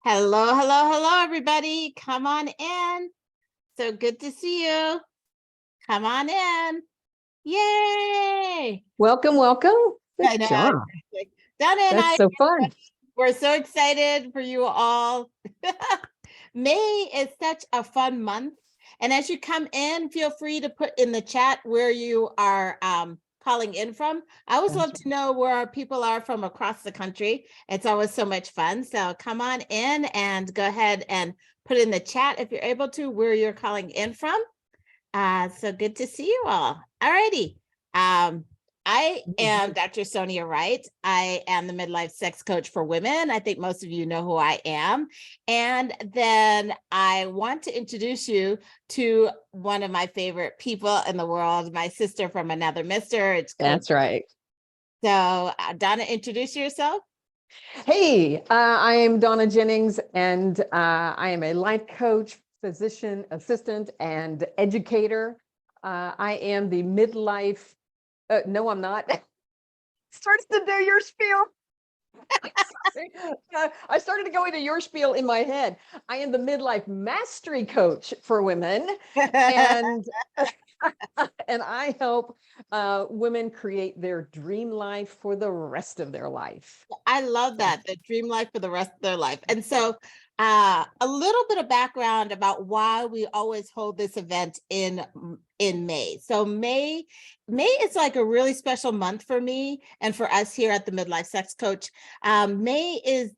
Hello, hello, hello, everybody. Come on in. So good to see you. Come on in. Yay. Welcome. I Good know. job. Donna and That's I, so fun. we're so excited for you all. May is such a fun month. And as you come in, feel free to put in the chat where you are calling in from. I always love to know where our people are from across the country. It's always so much fun. So come on in and go ahead and put in the chat if you're able to where you're calling in from. So good to see you all. All righty. I am Dr. Sonia Wright. I am the midlife sex coach for women. I think most of you know who I am. And then I want to introduce you to one of my favorite people in the world, my sister from another mister. That's right. So Donna, introduce yourself. Hey, I am Donna Jennings, and I am a life coach, physician assistant, and educator. I am the midlife. No, I'm not. Starts to do your spiel. I started to go into your spiel in my head. I am the midlife mastery coach for women, and and I help women create their dream life for the rest of their life. I love that, the dream life for the rest of their life. And so a little bit of background about why we always hold this event in May. So May is like a really special month for me and for us here at the Midlife Sex Coach. May is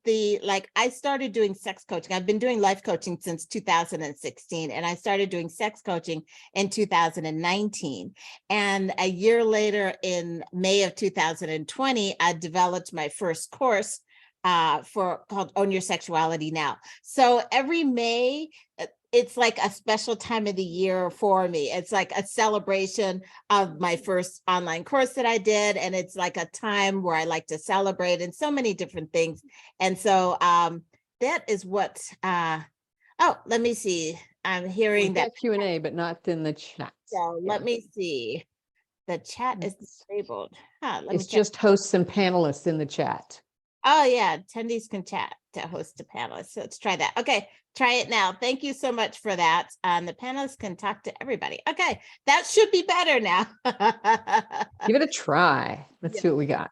I started doing sex coaching. I've been doing life coaching since 2016, and I started doing sex coaching in 2019. And a year later, in May of 2020, I developed my first course called Own Your Sexuality Now. So every May, it's like a special time of the year for me. It's like a celebration of my first online course that I did. And it's like a time where I like to celebrate and so many different things. And so that is what, let me see. I'm hearing that Q&A, but not in the chat. So let me see. The chat is disabled. It's just hosts and panelists in the chat. Oh yeah, attendees can chat to host a panelist. So let's try that. Okay, try it now. Thank you so much for that. The panelists can talk to everybody. Okay, that should be better now. Give it a try. Let's see what we got.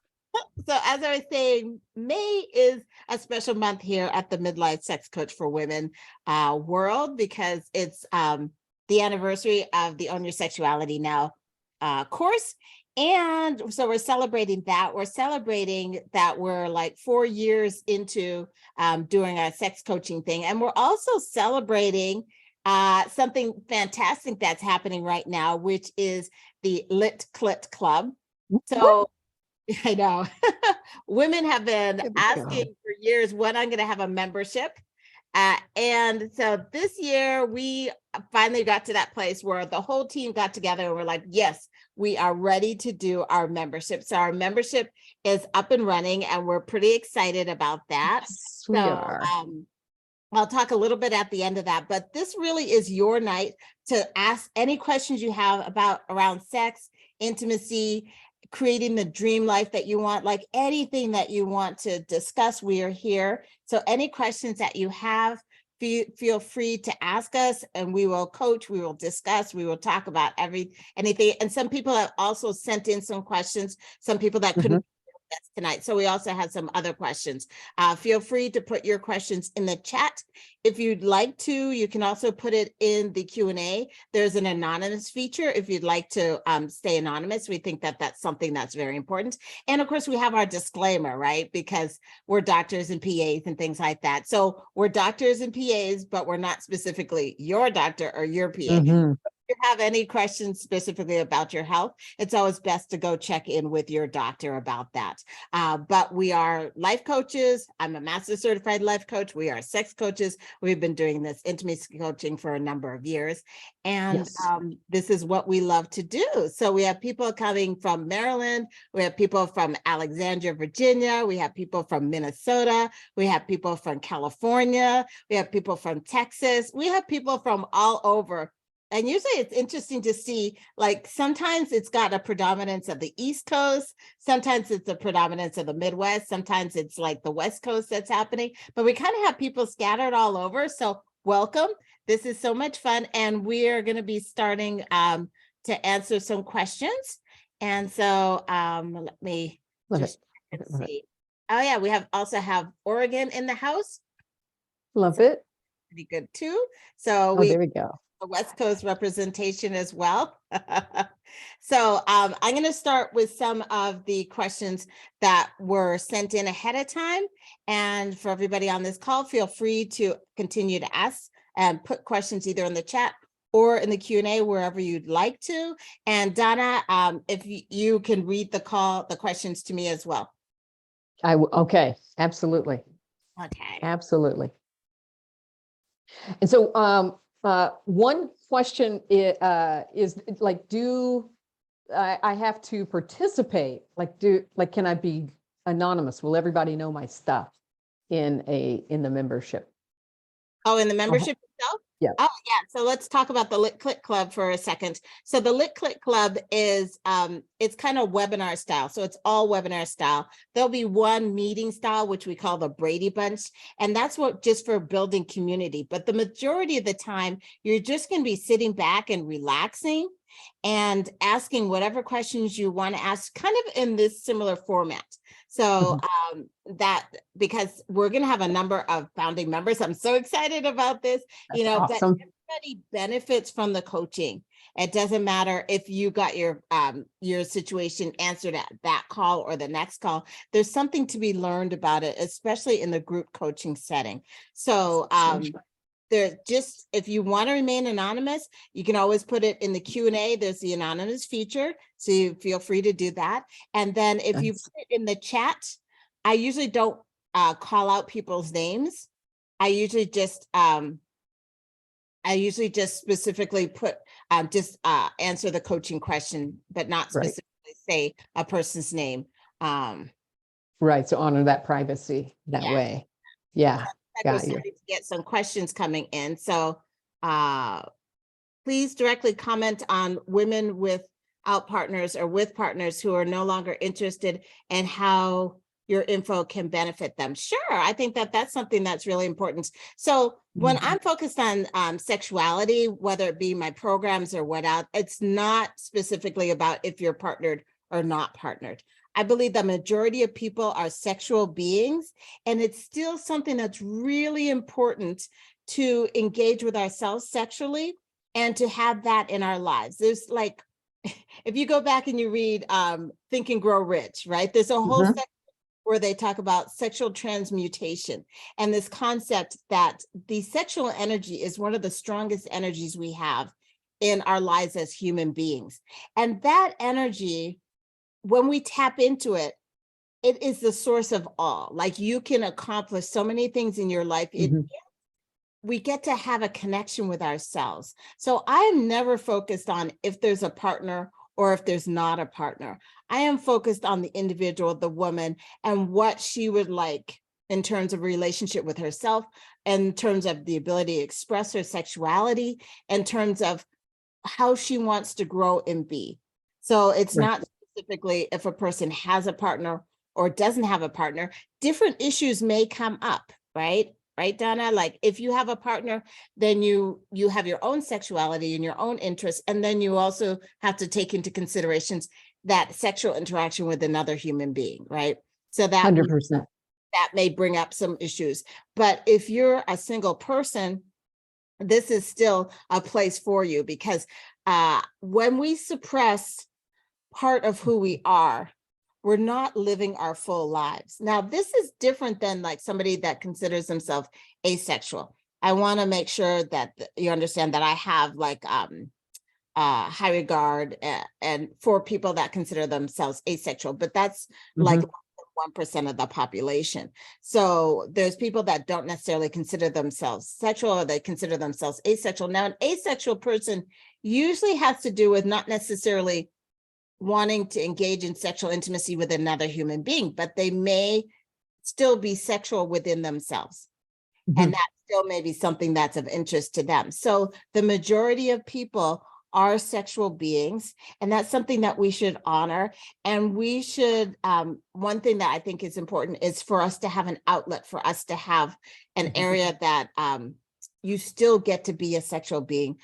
So as I was saying, May is a special month here at the Midlife Sex Coach for Women world, because it's the anniversary of the Own Your Sexuality Now course. And so we're celebrating that. We're celebrating that we're like 4 years into doing a sex coaching thing. And we're also celebrating something fantastic that's happening right now, which is the Lit Clit Club. So I know women have been asking for years when I'm going to have a membership. And so this year we finally got to that place where the whole team got together and we're like, yes, we are ready to do our membership. So our membership is up and running and we're pretty excited about that. Yes, we are. I'll talk a little bit at the end of that, but this really is your night to ask any questions you have around sex, intimacy, creating the dream life that you want, like anything that you want to discuss, we are here. So any questions that you have, feel free to ask us and we will coach, we will discuss, we will talk about anything. And some people have also sent in some questions, some people that couldn't tonight. So we also have some other questions. Feel free to put your questions in the chat. If you'd like to, you can also put it in the Q&A. There's an anonymous feature if you'd like to stay anonymous. We think that that's something that's very important. And of course, we have our disclaimer, right? Because we're doctors and PAs and things like that. So we're doctors and PAs, but we're not specifically your doctor or your PA. If you have any questions specifically about your health, it's always best to go check in with your doctor about that. But we are life coaches. I'm a master certified life coach. We are sex coaches. We've been doing this intimacy coaching for a number of years. And this is what we love to do. So we have people coming from Maryland. We have people from Alexandria, Virginia. We have people from Minnesota. We have people from California. We have people from Texas. We have people from all over And usually it's interesting to see, like, sometimes it's got a predominance of the East Coast, sometimes it's a predominance of the Midwest, sometimes it's like the West Coast that's happening, but we kind of have people scattered all over. So welcome. This is so much fun. And we are going to be starting to answer some questions. And so let me Love just it. check and Love it. see. Oh yeah, we have also have Oregon in the house. Love it. Pretty good too. So Oh, we there we go. the West Coast representation as well. So I'm going to start with some of the questions that were sent in ahead of time. And for everybody on this call, feel free to continue to ask and put questions either in the chat or in the Q&A, wherever you'd like to. And Donna, if you can read the questions to me as well. Okay, absolutely. Okay. Absolutely. And so one question is like, do I have to participate? Like, can I be anonymous? Will everybody know my stuff in the membership? Oh, in the membership itself? Yeah. Oh, yeah. So let's talk about the Lit Clit Club for a second. So the Lit Clit Club is, it's kind of webinar style. So it's all webinar style. There'll be one meeting style, which we call the Brady Bunch. And that's what just for building community. But the majority of the time, you're just going to be sitting back and relaxing and asking whatever questions you want to ask, kind of in this similar format. So that, because we're going to have a number of founding members, I'm so excited about this. That's awesome. But everybody benefits from the coaching. It doesn't matter if you got your situation answered at that call or the next call. There's something to be learned about it, especially in the group coaching setting. So there, just if you want to remain anonymous, you can always put it in the Q&A. There's the anonymous feature, so you feel free to do that. And then if you put it in the chat, I usually don't call out people's names. I usually just specifically put answer the coaching question, but not specifically say a person's name. Right. So honor that privacy that way. Yeah. We're starting to get some questions coming in. So please directly comment on women without partners or with partners who are no longer interested and how your info can benefit them. Sure, I think that that's something that's really important. So when I'm focused on sexuality, whether it be my programs or whatnot, it's not specifically about if you're partnered or not partnered. I believe the majority of people are sexual beings, and it's still something that's really important to engage with ourselves sexually and to have that in our lives. There's like, if you go back and you read Think and Grow Rich, right? There's a whole section where they talk about sexual transmutation and this concept that the sexual energy is one of the strongest energies we have in our lives as human beings. And that energy, when we tap into it, it is the source of all. Like, you can accomplish so many things in your life. We get to have a connection with ourselves. So I am never focused on if there's a partner or if there's not a partner. I am focused on the individual, the woman, and what she would like in terms of relationship with herself, in terms of the ability to express her sexuality, in terms of how she wants to grow and be. So it's not specifically if a person has a partner or doesn't have a partner. Different issues may come up, right? Right, Donna? Like, if you have a partner, then you have your own sexuality and your own interests. And then you also have to take into considerations that sexual interaction with another human being, right? So that 100%. That may bring up some issues. But if you're a single person, this is still a place for you, because when we suppress part of who we are, we're not living our full lives. Now, this is different than like somebody that considers themselves asexual. I want to make sure that you understand that I have like high regard and for people that consider themselves asexual, but that's like 1% of the population. So there's people that don't necessarily consider themselves sexual, or they consider themselves asexual. Now, an asexual person usually has to do with not necessarily wanting to engage in sexual intimacy with another human being, but they may still be sexual within themselves. and that still may be something that's of interest to them. So the majority of people are sexual beings, and that's something that we should honor. And we should, one thing that I think is important is for us to have an outlet, for us to have an area that you still get to be a sexual being.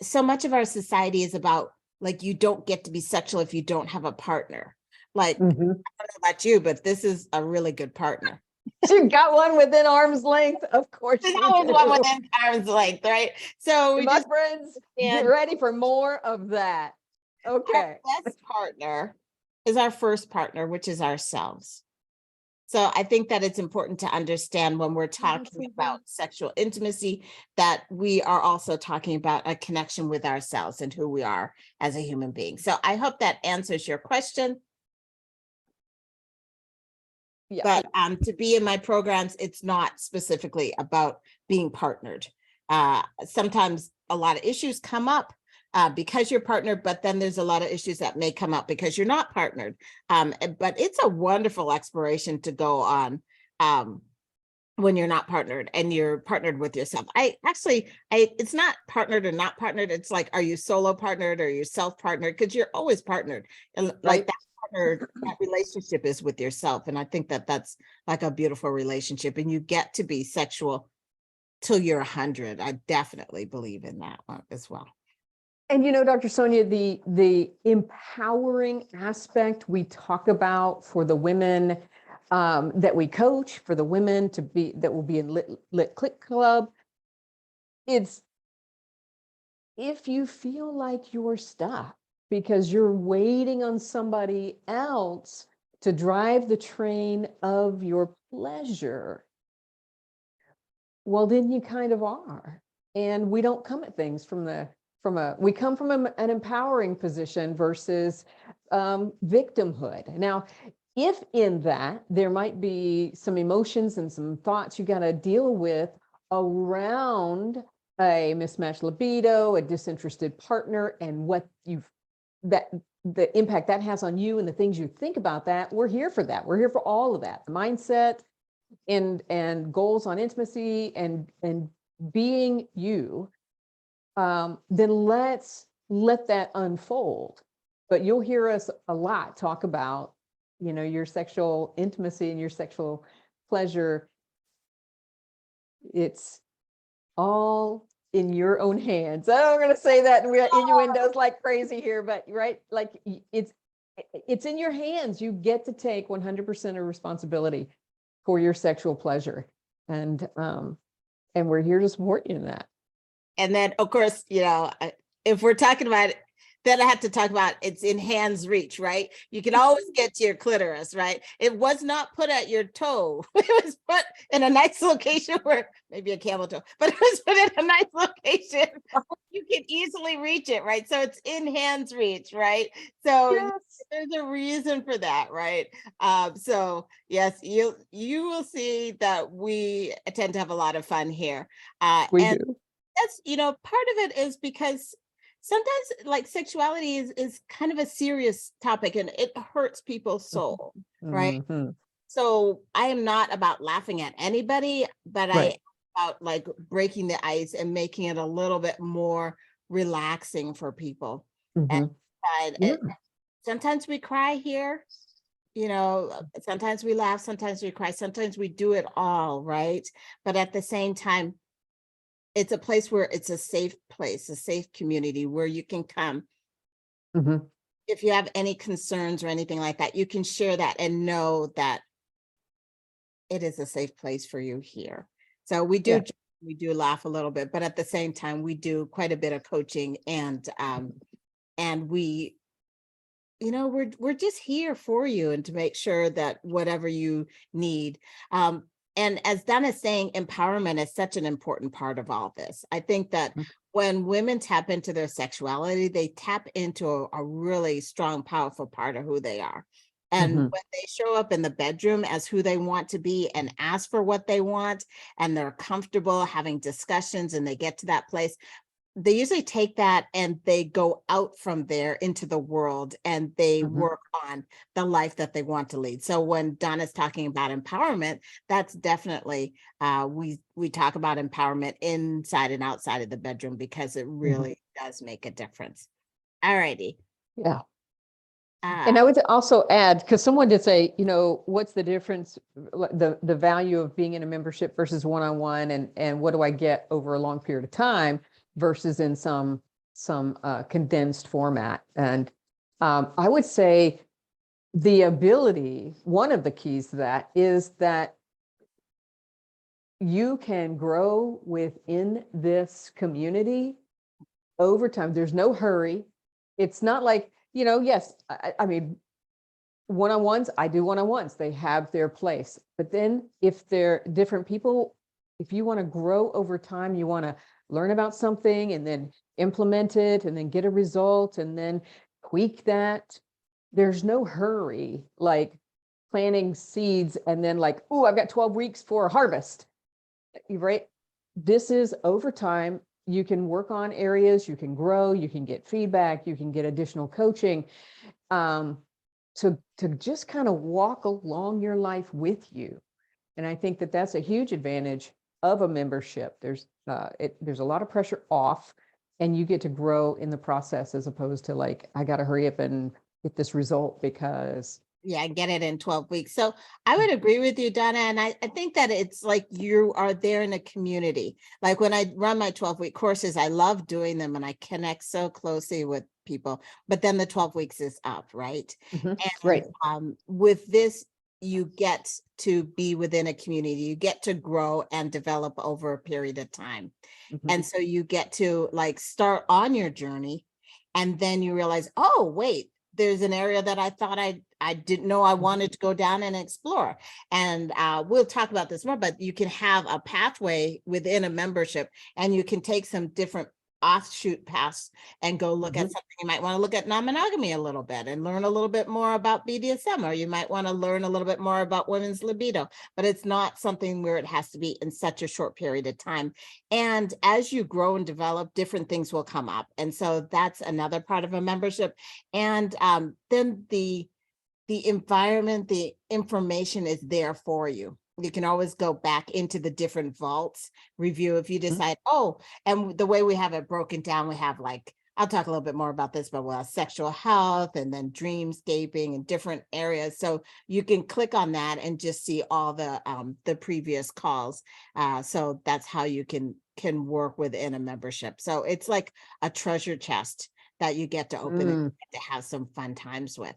So much of our society is about, like, you don't get to be sexual if you don't have a partner. Like, I don't know about you, but this is a really good partner. You got one within arm's length, of course. There's You always do. one within arm's length, right? So we My just friends, get and ready for more of that. Okay. our best partner is our first partner, which is ourselves. So I think that it's important to understand when we're talking about sexual intimacy, that we are also talking about a connection with ourselves and who we are as a human being. So I hope that answers your question. Yeah. But to be in my programs, it's not specifically about being partnered. Sometimes a lot of issues come up because you're partnered, but then there's a lot of issues that may come up because you're not partnered. But it's a wonderful exploration to go on when you're not partnered and you're partnered with yourself. It's not partnered or not partnered. It's like, are you solo partnered or are you self-partnered? Because you're always partnered. And like that partner, that relationship is with yourself. And I think that that's like a beautiful relationship, and you get to be sexual till you're 100. I definitely believe in that one as well. And you know, Dr. Sonia, the empowering aspect we talk about for the women that we coach, for the women that will be in Lit Clit Club, it's if you feel like you're stuck because you're waiting on somebody else to drive the train of your pleasure, well, then you kind of are. And we don't come at things we come from an empowering position versus victimhood. Now, if in that there might be some emotions and some thoughts you got to deal with around a mismatched libido, a disinterested partner, and the impact that has on you and the things you think about that, we're here for that. We're here for all of that. The mindset and goals on intimacy and being you. Then let's let that unfold. But you'll hear us a lot talk about, you know, your sexual intimacy and your sexual pleasure. It's all in your own hands. I'm going to say that, and we got innuendos like crazy here, but right, like it's in your hands. You get to take 100% of responsibility for your sexual pleasure, and we're here to support you in that. And then, of course, you know, if we're talking about it, then I have to talk about it's in hand's reach, right? You can always get to your clitoris, right? It was not put at your toe. It was put in a nice location where maybe a camel toe, but it was put in a nice location. You can easily reach it, right? So it's in hand's reach, right? So yes, there's a reason for that, right? So yes, you will see that we tend to have a lot of fun here. We and do. That's, you know, part of it is because sometimes like sexuality is kind of a serious topic and it hurts people's soul, right? So I am not about laughing at anybody, but I am about like breaking the ice and making it a little bit more relaxing for people. And sometimes we cry here, you know, sometimes we laugh, sometimes we cry, sometimes we do it all, right? But at the same time, it's a place where it's a safe place, a safe community where you can come. If you have any concerns or anything like that, you can share that and know that it is a safe place for you here. So we do laugh a little bit, but at the same time, we do quite a bit of coaching, and we, you know, we're just here for you and to make sure that whatever you need. And as Donna's saying, empowerment is such an important part of all this. I think that when women tap into their sexuality, they tap into a really strong, powerful part of who they are. And when they show up in the bedroom as who they want to be and ask for what they want, and they're comfortable having discussions and they get to that place, they usually take that and they go out from there into the world and they Mhm. work on the life that they want to lead. So when Donna's talking about empowerment, that's definitely we talk about empowerment inside and outside of the bedroom because it Mhm. really does make a difference. All righty. Yeah. Uh, And I would also add, because someone did say, what's the difference, the value of being in a membership versus one-on-one, and what do I get over a long period of time versus in some condensed format. And I would say the ability, one of the keys to that is that you can grow within this community over time. There's no hurry. It's not like, yes, I mean, one-on-ones, I do one-on-ones. They have their place. But then if they're different people, if you want to grow over time, you want to learn about something and then implement it and then get a result and then tweak that. There's no hurry, like planting seeds and then like, oh, I've got 12 weeks for a harvest, right? This is over time. You can work on areas, you can grow, you can get feedback, you can get additional coaching. To just kind of walk along your life with you. And I think that that's a huge advantage of a membership. There's a lot of pressure off, and you get to grow in the process as opposed to like, I got to hurry up and get this result because. yeah, get it in 12 weeks. So I would agree with you, Donna. And I think that it's like you are there in a community. Like when I run my 12-week courses, I love doing them and I connect so closely with people. But then the 12 weeks is up, right? Right. And with this, you get to be within a community. You get to grow and develop over a period of time. Mhm. And so you get to like start on your journey and then you realize, oh, wait, there's an area that I thought I didn't know I wanted to go down and explore. And we'll talk about this more, but you can have a pathway within a membership and you can take some different offshoot paths and go look at Mhm. something. You might want to look at non-monogamy a little bit and learn a little bit more about BDSM, or you might want to learn a little bit more about women's libido, but it's not something where it has to be in such a short period of time. And as you grow and develop, different things will come up. And so that's another part of a membership. And then the environment, the information is there for you. You can always go back into the different vaults, review if you decide, oh, and the way we have it broken down, we have like, I'll talk a little bit more about this, but we'll have sexual health and then dreamscaping and different areas. So you can click on that and just see all the previous calls. So that's how you can work within a membership. So it's like a treasure chest that you get to open and to have some fun times with.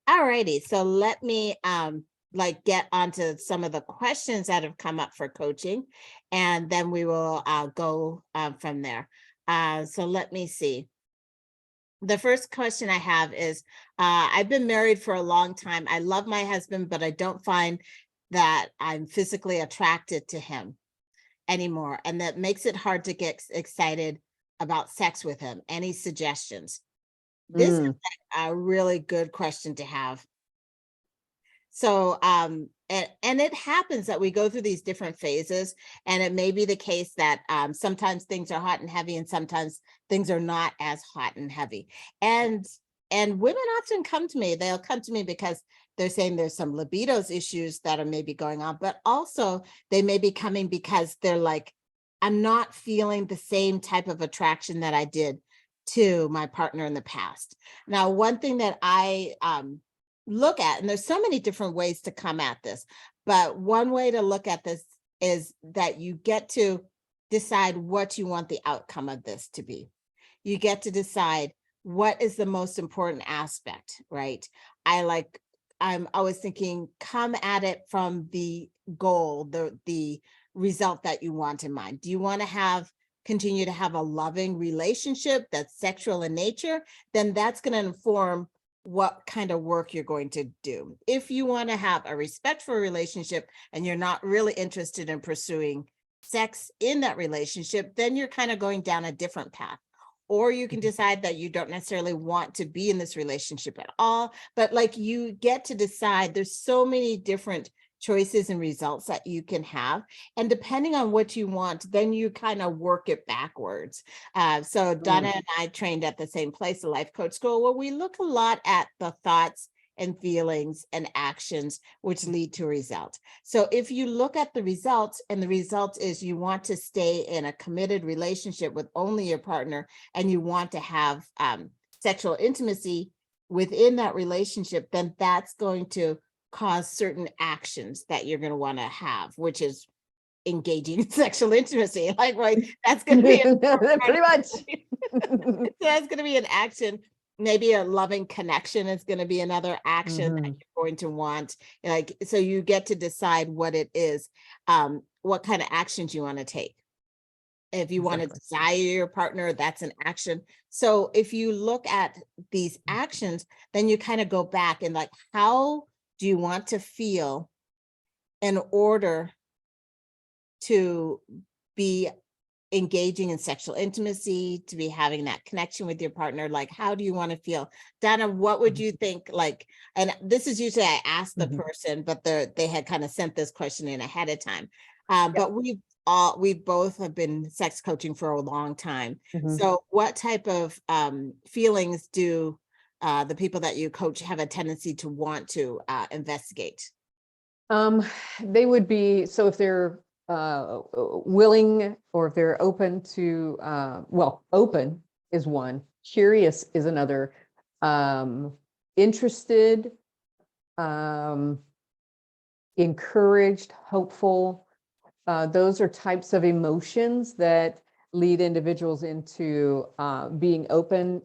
All righty, so let me like get onto some of the questions that have come up for coaching, and then we will go from there. So let me see. The first question I have is, I've been married for a long time. I love my husband, but I don't find that I'm physically attracted to him anymore, and that makes it hard to get excited about sex with him. Any suggestions? This is a really good question to have. So, and it happens that we go through these different phases, and it may be the case that sometimes things are hot and heavy, and sometimes things are not as hot and heavy. And women often come to me. They'll come to me because they're saying there's some libidos issues that are maybe going on, but also they may be coming because they're like, I'm not feeling the same type of attraction that I did to my partner in the past. Now, one thing that I look at, and there's so many different ways to come at this, but one way to look at this is that you get to decide what you want the outcome of this to be. You get to decide what is the most important aspect, right? I'm always thinking, come at it from the goal, the result that you want in mind. Do you want to continue to have a loving relationship that's sexual in nature? Then that's going to inform what kind of work you're going to do. If you want to have a respectful relationship and you're not really interested in pursuing sex in that relationship, then you're kind of going down a different path. Or you can decide that you don't necessarily want to be in this relationship at all, but like you get to decide. There's so many different choices and results that you can have. And depending on what you want, then you kind of work it backwards. So Donna and I trained at the same place, the life coach school, where we look a lot at the thoughts and feelings and actions which lead to a result. So if you look at the results, and the result is you want to stay in a committed relationship with only your partner, and you want to have sexual intimacy within that relationship, then that's going to cause certain actions that you're going to want to have, which is engaging in sexual intimacy. Like, right, that's going to be pretty much. so that's going to be an action. Maybe a loving connection is going to be another action that you're going to want. Like, so you get to decide what it is, what kind of actions you want to take. If you want to desire your partner, that's an action. So if you look at these actions, then you kind of go back and like, how do you want to feel in order to be engaging in sexual intimacy, to be having that connection with your partner? Like, how do you want to feel? Donna, what would you think? Like, and this is usually I ask the person, but they had kind of sent this question in ahead of time. But we both have been sex coaching for a long time. So what type of feelings do the people that you coach have a tendency to want to investigate? They would be, so if they're willing, or if they're open to, well, open is one, curious is another, interested, encouraged, hopeful. Those are types of emotions that lead individuals into being open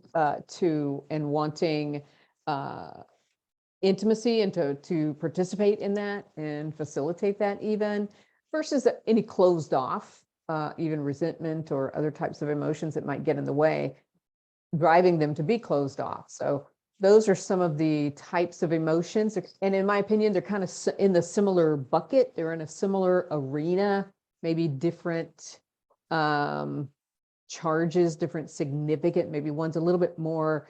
to and wanting intimacy, and to participate in that and facilitate that, even versus any closed off, even resentment or other types of emotions that might get in the way, driving them to be closed off. So those are some of the types of emotions. And in my opinion, they're kind of in the similar bucket. They're in a similar arena, maybe different charges, different significant, maybe one's a little bit more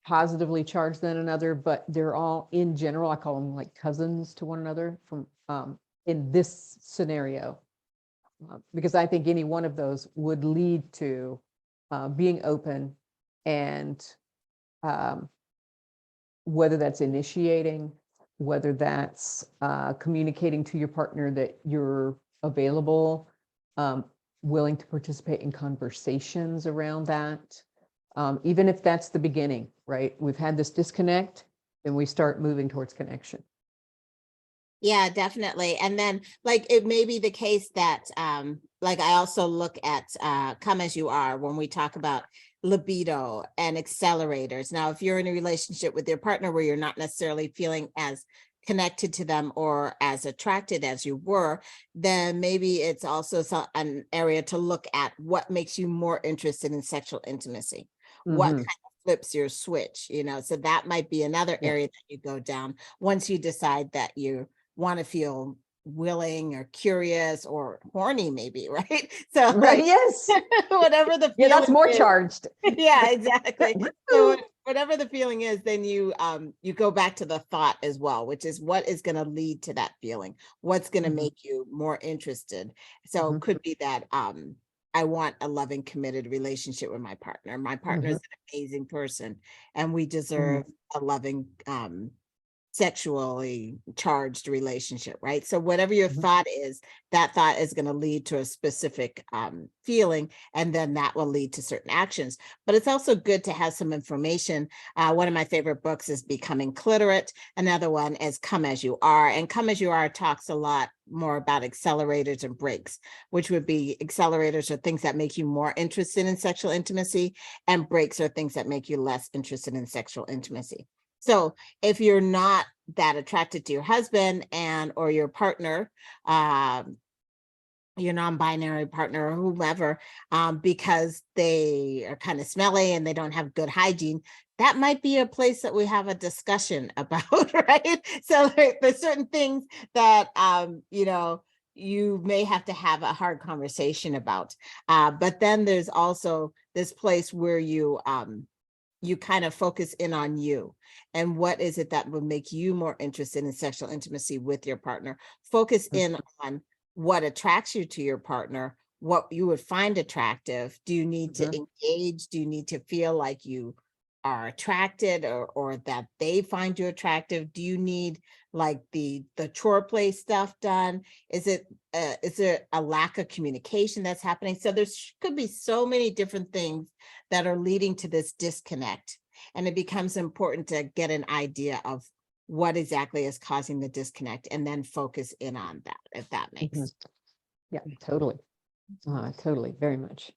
positively charged than another, but they're all, in general, I call them like cousins to one another from in this scenario, because I think any one of those would lead to being open, and whether that's initiating, whether that's communicating to your partner that you're available, willing to participate in conversations around that. Even if that's the beginning, right? We've had this disconnect, and we start moving towards connection. Yeah, definitely. And then like it may be the case that like I also look at come as you are when we talk about libido and accelerators. Now, if you're in a relationship with your partner where you're not necessarily feeling as connected to them or as attracted as you were, then maybe it's also an area to look at what makes you more interested in sexual intimacy. What kind of flips your switch, you know? So that might be another area that you go down once you decide that you want to feel willing or curious or horny, maybe, right? So like, Yes. whatever the Yeah, that's feeling more is. charged. Yeah, exactly. So whatever the feeling is, then you go back to the thought as well, which is what is going to lead to that feeling, what's going to make you more interested. So it could be that I want a loving, committed relationship with my partner. My partner is an amazing person, and we deserve a loving sexually charged relationship, right? So whatever your thought is, that thought is going to lead to a specific feeling, and then that will lead to certain actions. But it's also good to have some information. One of my favorite books is Becoming Clitorate. Another one is Come As You Are. And Come As You Are talks a lot more about accelerators and brakes, which would be accelerators are things that make you more interested in sexual intimacy, and brakes are things that make you less interested in sexual intimacy. So if you're not that attracted to your husband and or your partner, your non-binary partner or whomever, because they are kind of smelly and they don't have good hygiene, that might be a place that we have a discussion about, right? So there's certain things that, you know, you may have to have a hard conversation about. But then there's also this place where you you kind of focus in on you and what is it that would make you more interested in sexual intimacy with your partner. Focus in on what attracts you to your partner, what you would find attractive. Do you need to engage? Do you need to feel like you are attracted, or that they find you attractive? Do you need like the chore play stuff done? Is there a lack of communication that's happening? So could be so many different things that are leading to this disconnect. And it becomes important to get an idea of what exactly is causing the disconnect and then focus in on that, if that makes. Yeah, totally. Totally, very much.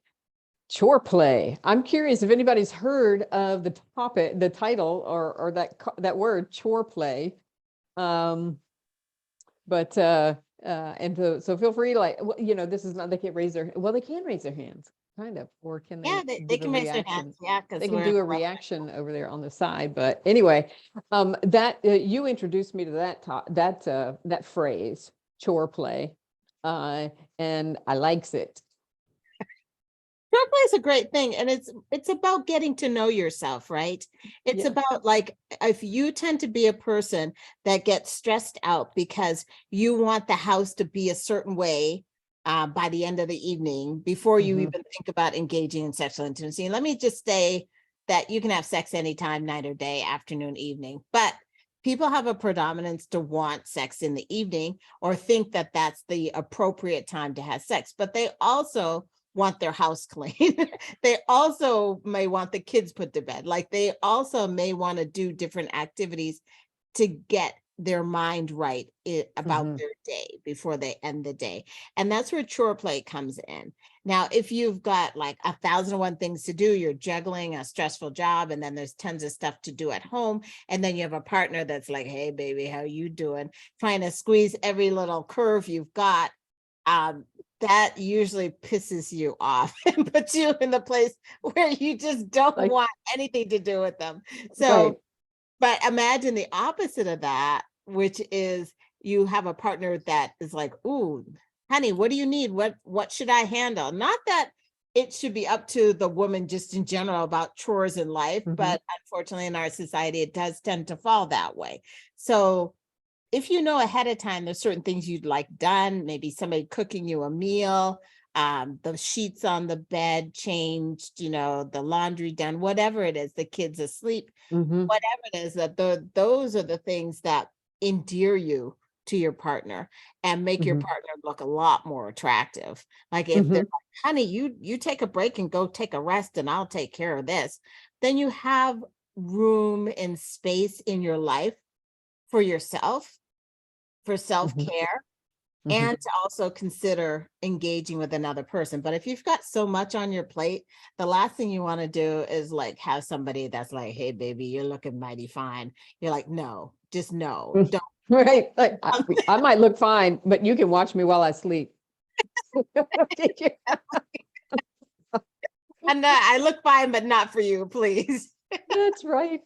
Chore play. I'm curious if anybody's heard of the topic, the title, or that word, chore play. And so feel free to, like, this is not, they can't raise they can raise their hands, kind of, or can they? Yeah, they can raise their hands. Yeah, because they can do a reaction over there on the side. But anyway, that you introduced me to that phrase, chore play, and I likes it. Chore play is a great thing, and it's about getting to know yourself, right? It's about, like, if you tend to be a person that gets stressed out because you want the house to be a certain way by the end of the evening before you even think about engaging in sexual intimacy. And let me just say that you can have sex anytime, night or day, afternoon, evening, but people have a predominance to want sex in the evening or think that that's the appropriate time to have sex, but they also want their house clean. They also may want the kids put to bed. Like, they also may want to do different activities to get their mind right about their day before they end the day. And that's where chore play comes in. Now, if you've got like 1,001 things to do, you're juggling a stressful job, and then there's tons of stuff to do at home, and then you have a partner that's like, hey, baby, how you doing? Trying to squeeze every little curve you've got. That usually pisses you off and puts you in the place where you just don't want anything to do with them. So, but imagine the opposite of that, which is you have a partner that is like, ooh, honey, what do you need? What should I handle? Not that it should be up to the woman just in general about chores in life, but unfortunately in our society, it does tend to fall that way. So if you know ahead of time, there's certain things you'd like done, maybe somebody cooking you a meal, the sheets on the bed changed, the laundry done, whatever it is, the kids asleep, whatever it is, that those are the things that endear you to your partner and make your partner look a lot more attractive. Like, if they're like, honey, you take a break and go take a rest and I'll take care of this, then you have room and space in your life for yourself, for self-care, and to also consider engaging with another person. But if you've got so much on your plate, the last thing you want to do is like have somebody that's like, hey, baby, you're looking mighty fine. You're like, no, just no, don't. Right. Like, I might look fine, but you can watch me while I sleep. And I look fine, but not for you, please. That's right.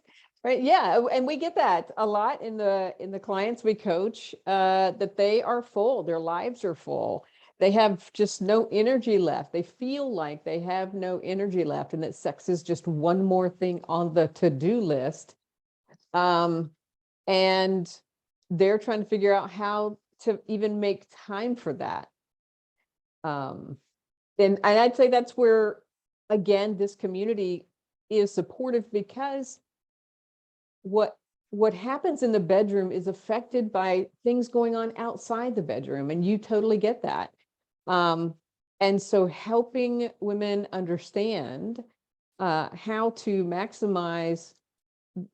Right. Yeah. And we get that a lot in the clients we coach, that they are full, their lives are full. They have just no energy left. They feel like they have no energy left, and that sex is just one more thing on the to-do list. And they're trying to figure out how to even make time for that. And I'd say that's where, again, this community is supportive, because what happens in the bedroom is affected by things going on outside the bedroom, and you totally get that. And so helping women understand how to maximize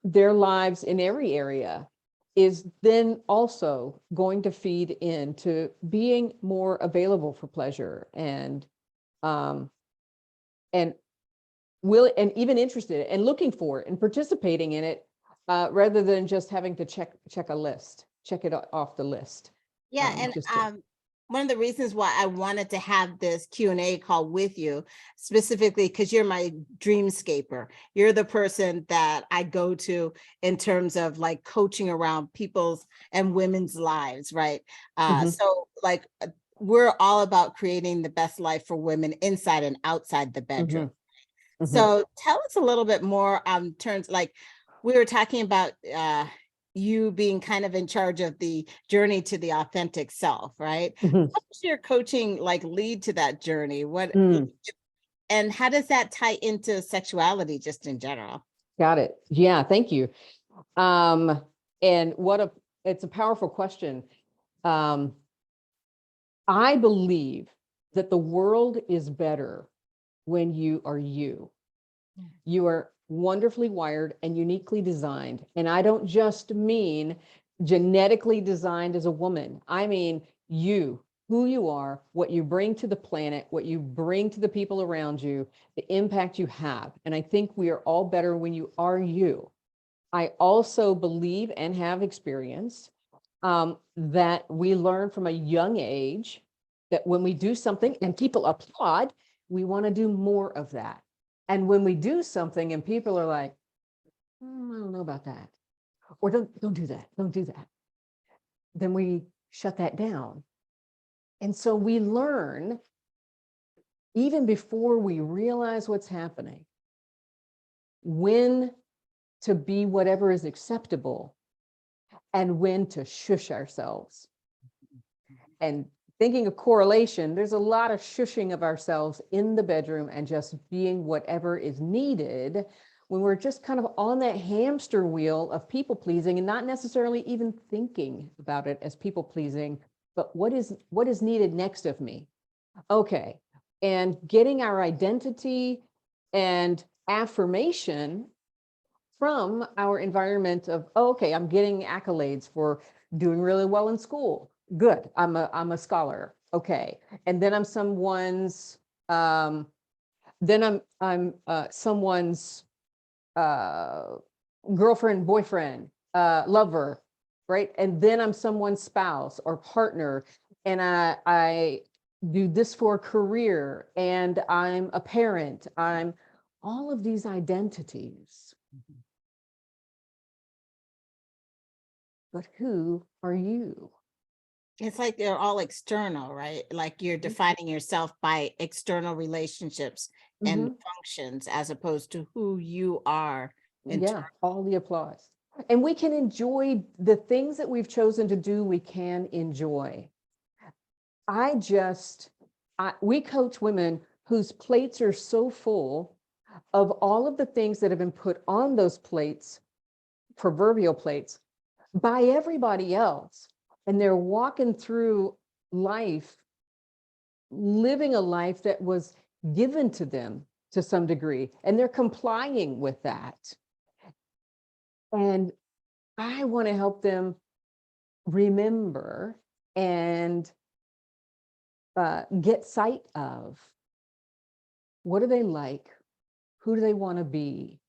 their lives in every area is then also going to feed into being more available for pleasure and even interested and looking for it and participating in it, rather than just having to check it off the list. Yeah, and one of the reasons why I wanted to have this Q&A call with you, specifically because you're my dreamscaper. You're the person that I go to in terms of like coaching around people's and women's lives, right? So like, we're all about creating the best life for women inside and outside the bedroom. So tell us a little bit more on terms, like we were talking about you being kind of in charge of the journey to the authentic self, right? Mhm. How does your coaching like lead to that journey? What Mm, and how does that tie into sexuality just in general? got it. Yeah, thank you. Um, and it's a powerful question. Um, I believe that the world is better when you are you. You are wonderfully wired and uniquely designed. And I don't just mean genetically designed as a woman. I mean you, who you are, what you bring to the planet, what you bring to the people around you, the impact you have. And I think we are all better when you are you. I also believe and have experienced that we learn from a young age that when we do something and people applaud, we want to do more of that. And when we do something and people are like, I don't know about that, or don't do that, don't do that, then we shut that down. And so we learn, even before we realize what's happening, when to be whatever is acceptable and when to shush ourselves. And thinking of correlation, there's a lot of shushing of ourselves in the bedroom and just being whatever is needed when we're just kind of on that hamster wheel of people pleasing and not necessarily even thinking about it as people pleasing, but what is needed next of me? Okay. And getting our identity and affirmation from our environment of, oh, okay, I'm getting accolades for doing really well in school. Good, I'm a scholar. Okay. And then I'm someone's someone's girlfriend, boyfriend, lover, right? And then I'm someone's spouse or partner, and I do this for a career, and I'm a parent. I'm all of these identities. But who are you? It's like they're all external, right? Like you're defining yourself by external relationships and Mm-hmm. functions as opposed to who you are Yeah, all the applause. And we can enjoy the things that we've chosen to do, we can enjoy. I just, we coach women whose plates are so full of all of the things that have been put on those plates, proverbial plates, by everybody else. And they're walking through life, living a life that was given to them to some degree, and they're complying with that. And I want to help them remember and get sight of what do they like, who do they want to be.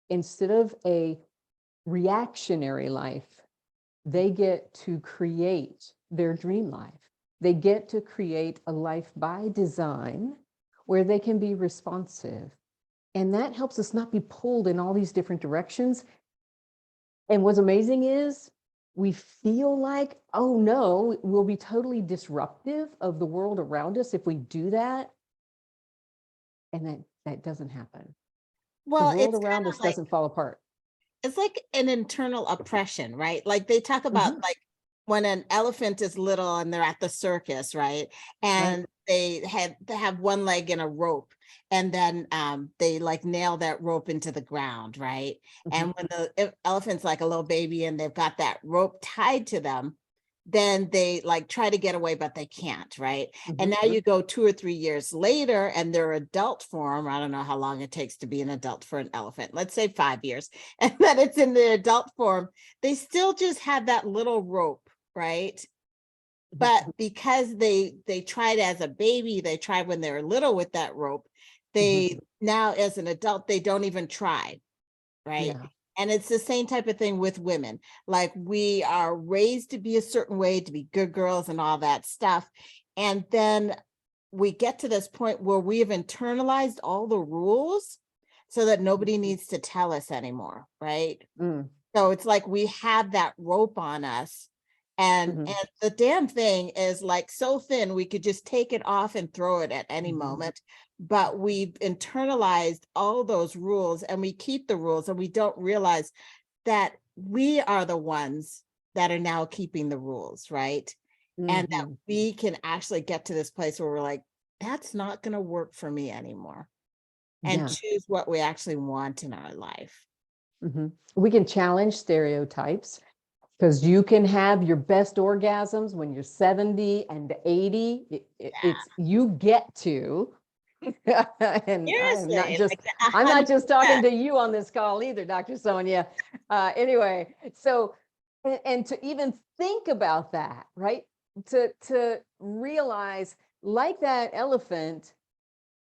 Instead of a reactionary life, they get to create their dream life. They get to create a life by design where they can be responsive. And that helps us not be pulled in all these different directions. And what's amazing is we feel like, oh no, we'll be totally disruptive of the world around us if we do that. And that doesn't happen. The well, world it's around kind us of like doesn't fall apart. it's like an internal oppression, right? Like they talk about Mhm. like when an elephant is little and they're at the circus, right? Right. And they have one leg in a rope, and then they like nail that rope into the ground, right? Mhm. And when the elephant's like a little baby and they've got that rope tied to them, then they like try to get away, but they can't, right? And Mhm. now you go 2 or 3 years later and they're adult form. I don't know how long it takes to be an adult for an elephant. Let's say 5 years. And then it's in the adult form. They still just have that little rope, right? But because they tried as a baby, they tried when they were little with that rope, Mhm. they now as an adult, they don't even try, right? Yeah. And it's the same type of thing with women. Like we are raised to be a certain way, to be good girls and all that stuff. And then we get to this point where we have internalized all the rules so that nobody needs to tell us anymore, right? Mm. So it's like we have that rope on us And Mhm. the damn thing is like so thin, we could just take it off and throw it at any Mhm. moment. But we've internalized all those rules and we keep the rules and we don't realize that we are the ones that are now keeping the rules, right? And that Mhm. we can actually get to this place where we're like, that's not going to work for me anymore, and Yeah. choose what we actually want in our life. Mhm. We can challenge stereotypes because you can have your best orgasms when you're 70 and 80. It's you get to. And Seriously, like I'm not just talking 100%. to you on this call either, Dr. Sonia. Anyway, so, and to even think about that, right? To realize, like that elephant,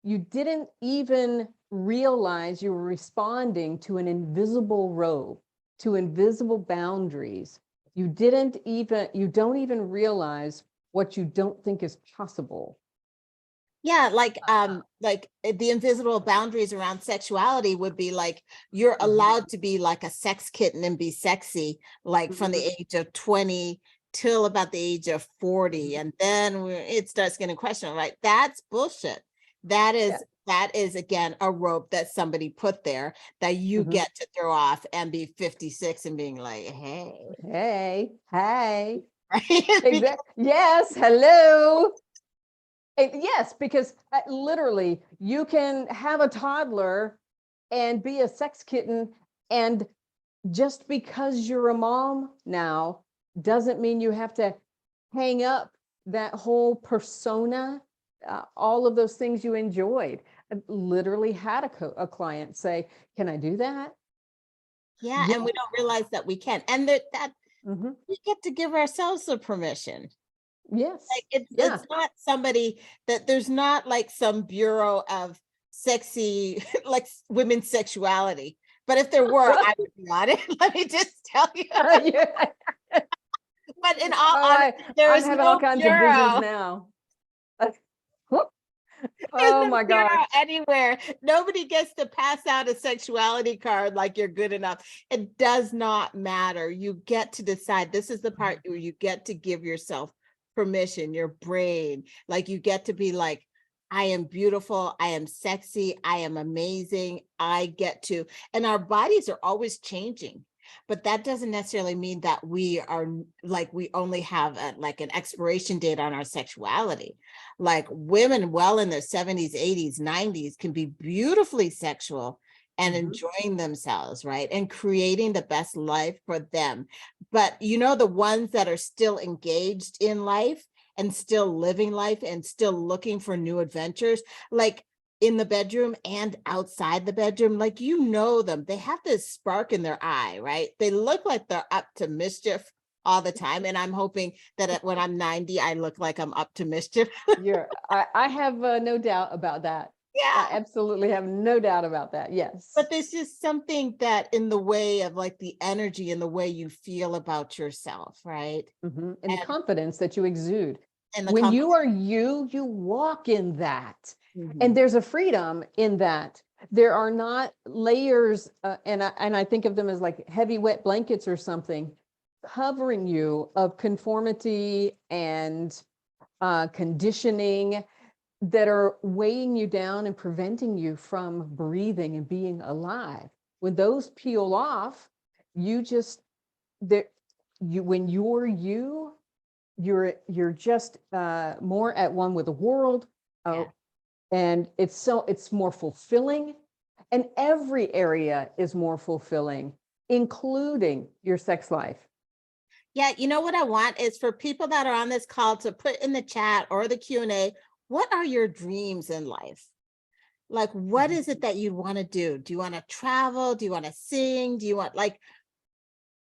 you didn't even realize you were responding to an invisible rope, to invisible boundaries. You don't even realize what you don't think is possible. Yeah, like the invisible boundaries around sexuality would be like you're Mhm. allowed to be like a sex kitten and be sexy, like from the Mhm. age of 20 till about the age of 40. Mhm. And then it starts getting questioned, right? That's bullshit. That Yeah. is that is again a rope that somebody put there that you Mhm. get to throw off and be 56 and being like, hey, Hey, hey. right? Because Exactly. Yes. Hello. Yes, because literally you can have a toddler and be a sex kitten, and just because you're a mom now doesn't mean you have to hang up that whole persona, all of those things you enjoyed. I literally had a client say, "Can I do that?" yeah, Yeah. and we don't realize that we can. And that Mhm. we get to give ourselves the permission. Yes. Like it's Yeah. not somebody that there's not like some bureau of sexy like women's sexuality. But if there were, I would be on it. Let me just tell you. Yeah. But in all Oh, honesty, there I'm is having all no kinds of visions bureau. now. There's Oh no my gosh. bureau anywhere. Nobody gets to pass out a sexuality card like you're good enough. It does not matter. You get to decide. This is the part where you get to give yourself permission, your brain. Like you get to be like, I am beautiful. I am sexy. I am amazing. I get to, and our bodies are always changing. But that doesn't necessarily mean that we are like we only have like an expiration date on our sexuality. Like women well in their 70s, 80s, 90s can be beautifully sexual and Mhm. enjoying themselves, right? And creating the best life for them. But the ones that are still engaged in life and still living life and still looking for new adventures, like in the bedroom and outside the bedroom, like them. They have this spark in their eye, right? They look like they're up to mischief all the time. And I'm hoping that when I'm 90, I look like I'm up to mischief. I have no doubt about that. I Yeah. absolutely have no doubt about that. But Yes. there's just something that in the way of like the energy and the way you feel about yourself, right? Mhm. And the And confidence that you exude. and the When you confidence. are you, you walk in that. And Mhm. there's a freedom in that. There are not layers, and I think of them as like heavy, wet blankets or something, covering you of conformity and conditioning that are weighing you down and preventing you from breathing and being alive. When those peel off, you just there you when you're just more at one with the world, uh, Yeah. and it's more fulfilling, and every area is more fulfilling, including your sex life. Yeah, you know what I want is for people that are on this call to put in the chat or the Q&A, what are your dreams in life? Like, what Mhm. is it that you want to do? Do you want to travel? Do you want to sing? Do you want like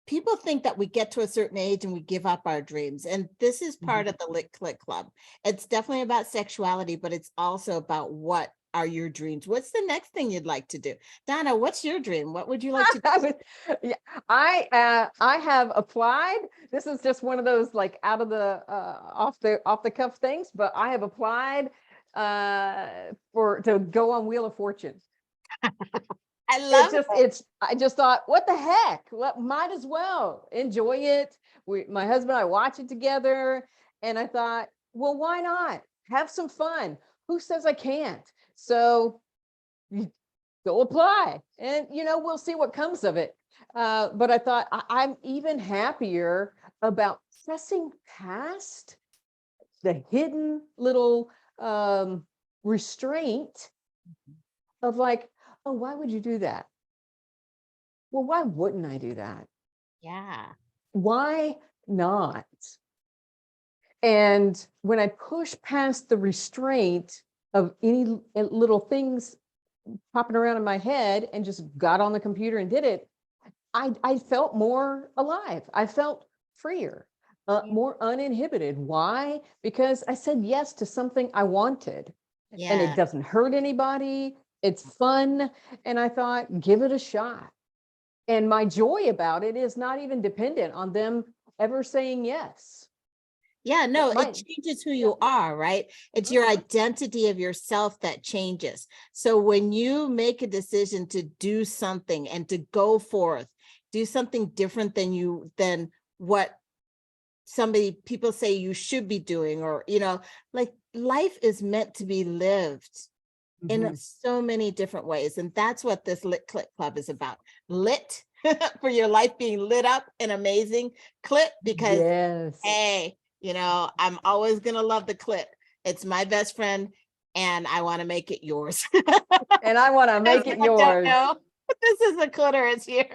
people think that we get to a certain age and we give up our dreams. And this is part Mhm. of the Lit Clit Club. It's definitely about sexuality, but it's also about what are your dreams? What's the next thing you'd like to do? Donna, what's your dream? What would you like to do? I was- yeah, I have applied. This is just one of those like out of the off the cuff things, but I have applied for to go on Wheel of Fortune. I love it. I just thought, what the heck? What, might as well enjoy it. My husband and I watch it together. And I thought, well, why not? Have some fun. Who says I can't? So you go apply and, we'll see what comes of it. But I thought I'm even happier about pressing past the hidden little restraint of like, oh, why would you do that? Well, why wouldn't I do that? Yeah. Why not? And when I push past the restraint of any little things popping around in my head and just got on the computer and did it, I felt more alive. I felt freer, more uninhibited. Why? Because I said yes to something I wanted, and it doesn't hurt anybody. It's fun. And I thought, give it a shot. And my joy about it is not even dependent on them ever saying yes. Yeah, no, My- it changes who you are, right? It's your identity of yourself that changes. So when you make a decision to do something and to go forth, do something different than what people say you should be doing, or, like life is meant to be lived in so many different ways. And that's what this Lit Clit Club is about. Lit for your life being lit up and amazing. Clit because, Yes. hey, I'm always going to love the clit. It's my best friend and I want to make it yours. And I want to make it yours. This is a clitoris here.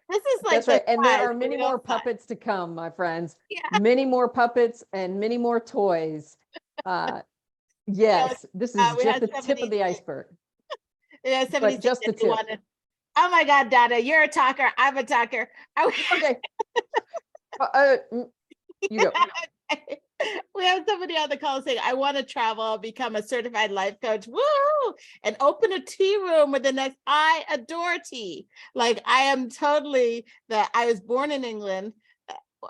This is like That's right. And there are many more puppets to come, my friends. Yeah. Many more puppets and many more toys. Yes, this is just the tip of the iceberg. Yeah, but just the tip. Oh my God, Donna, you're a talker. I'm a talker. Okay. You go. We have somebody on the call saying, I want to travel, become a certified life coach, woo, and open a tea room with the next. I adore tea. Like I am totally I was born in England.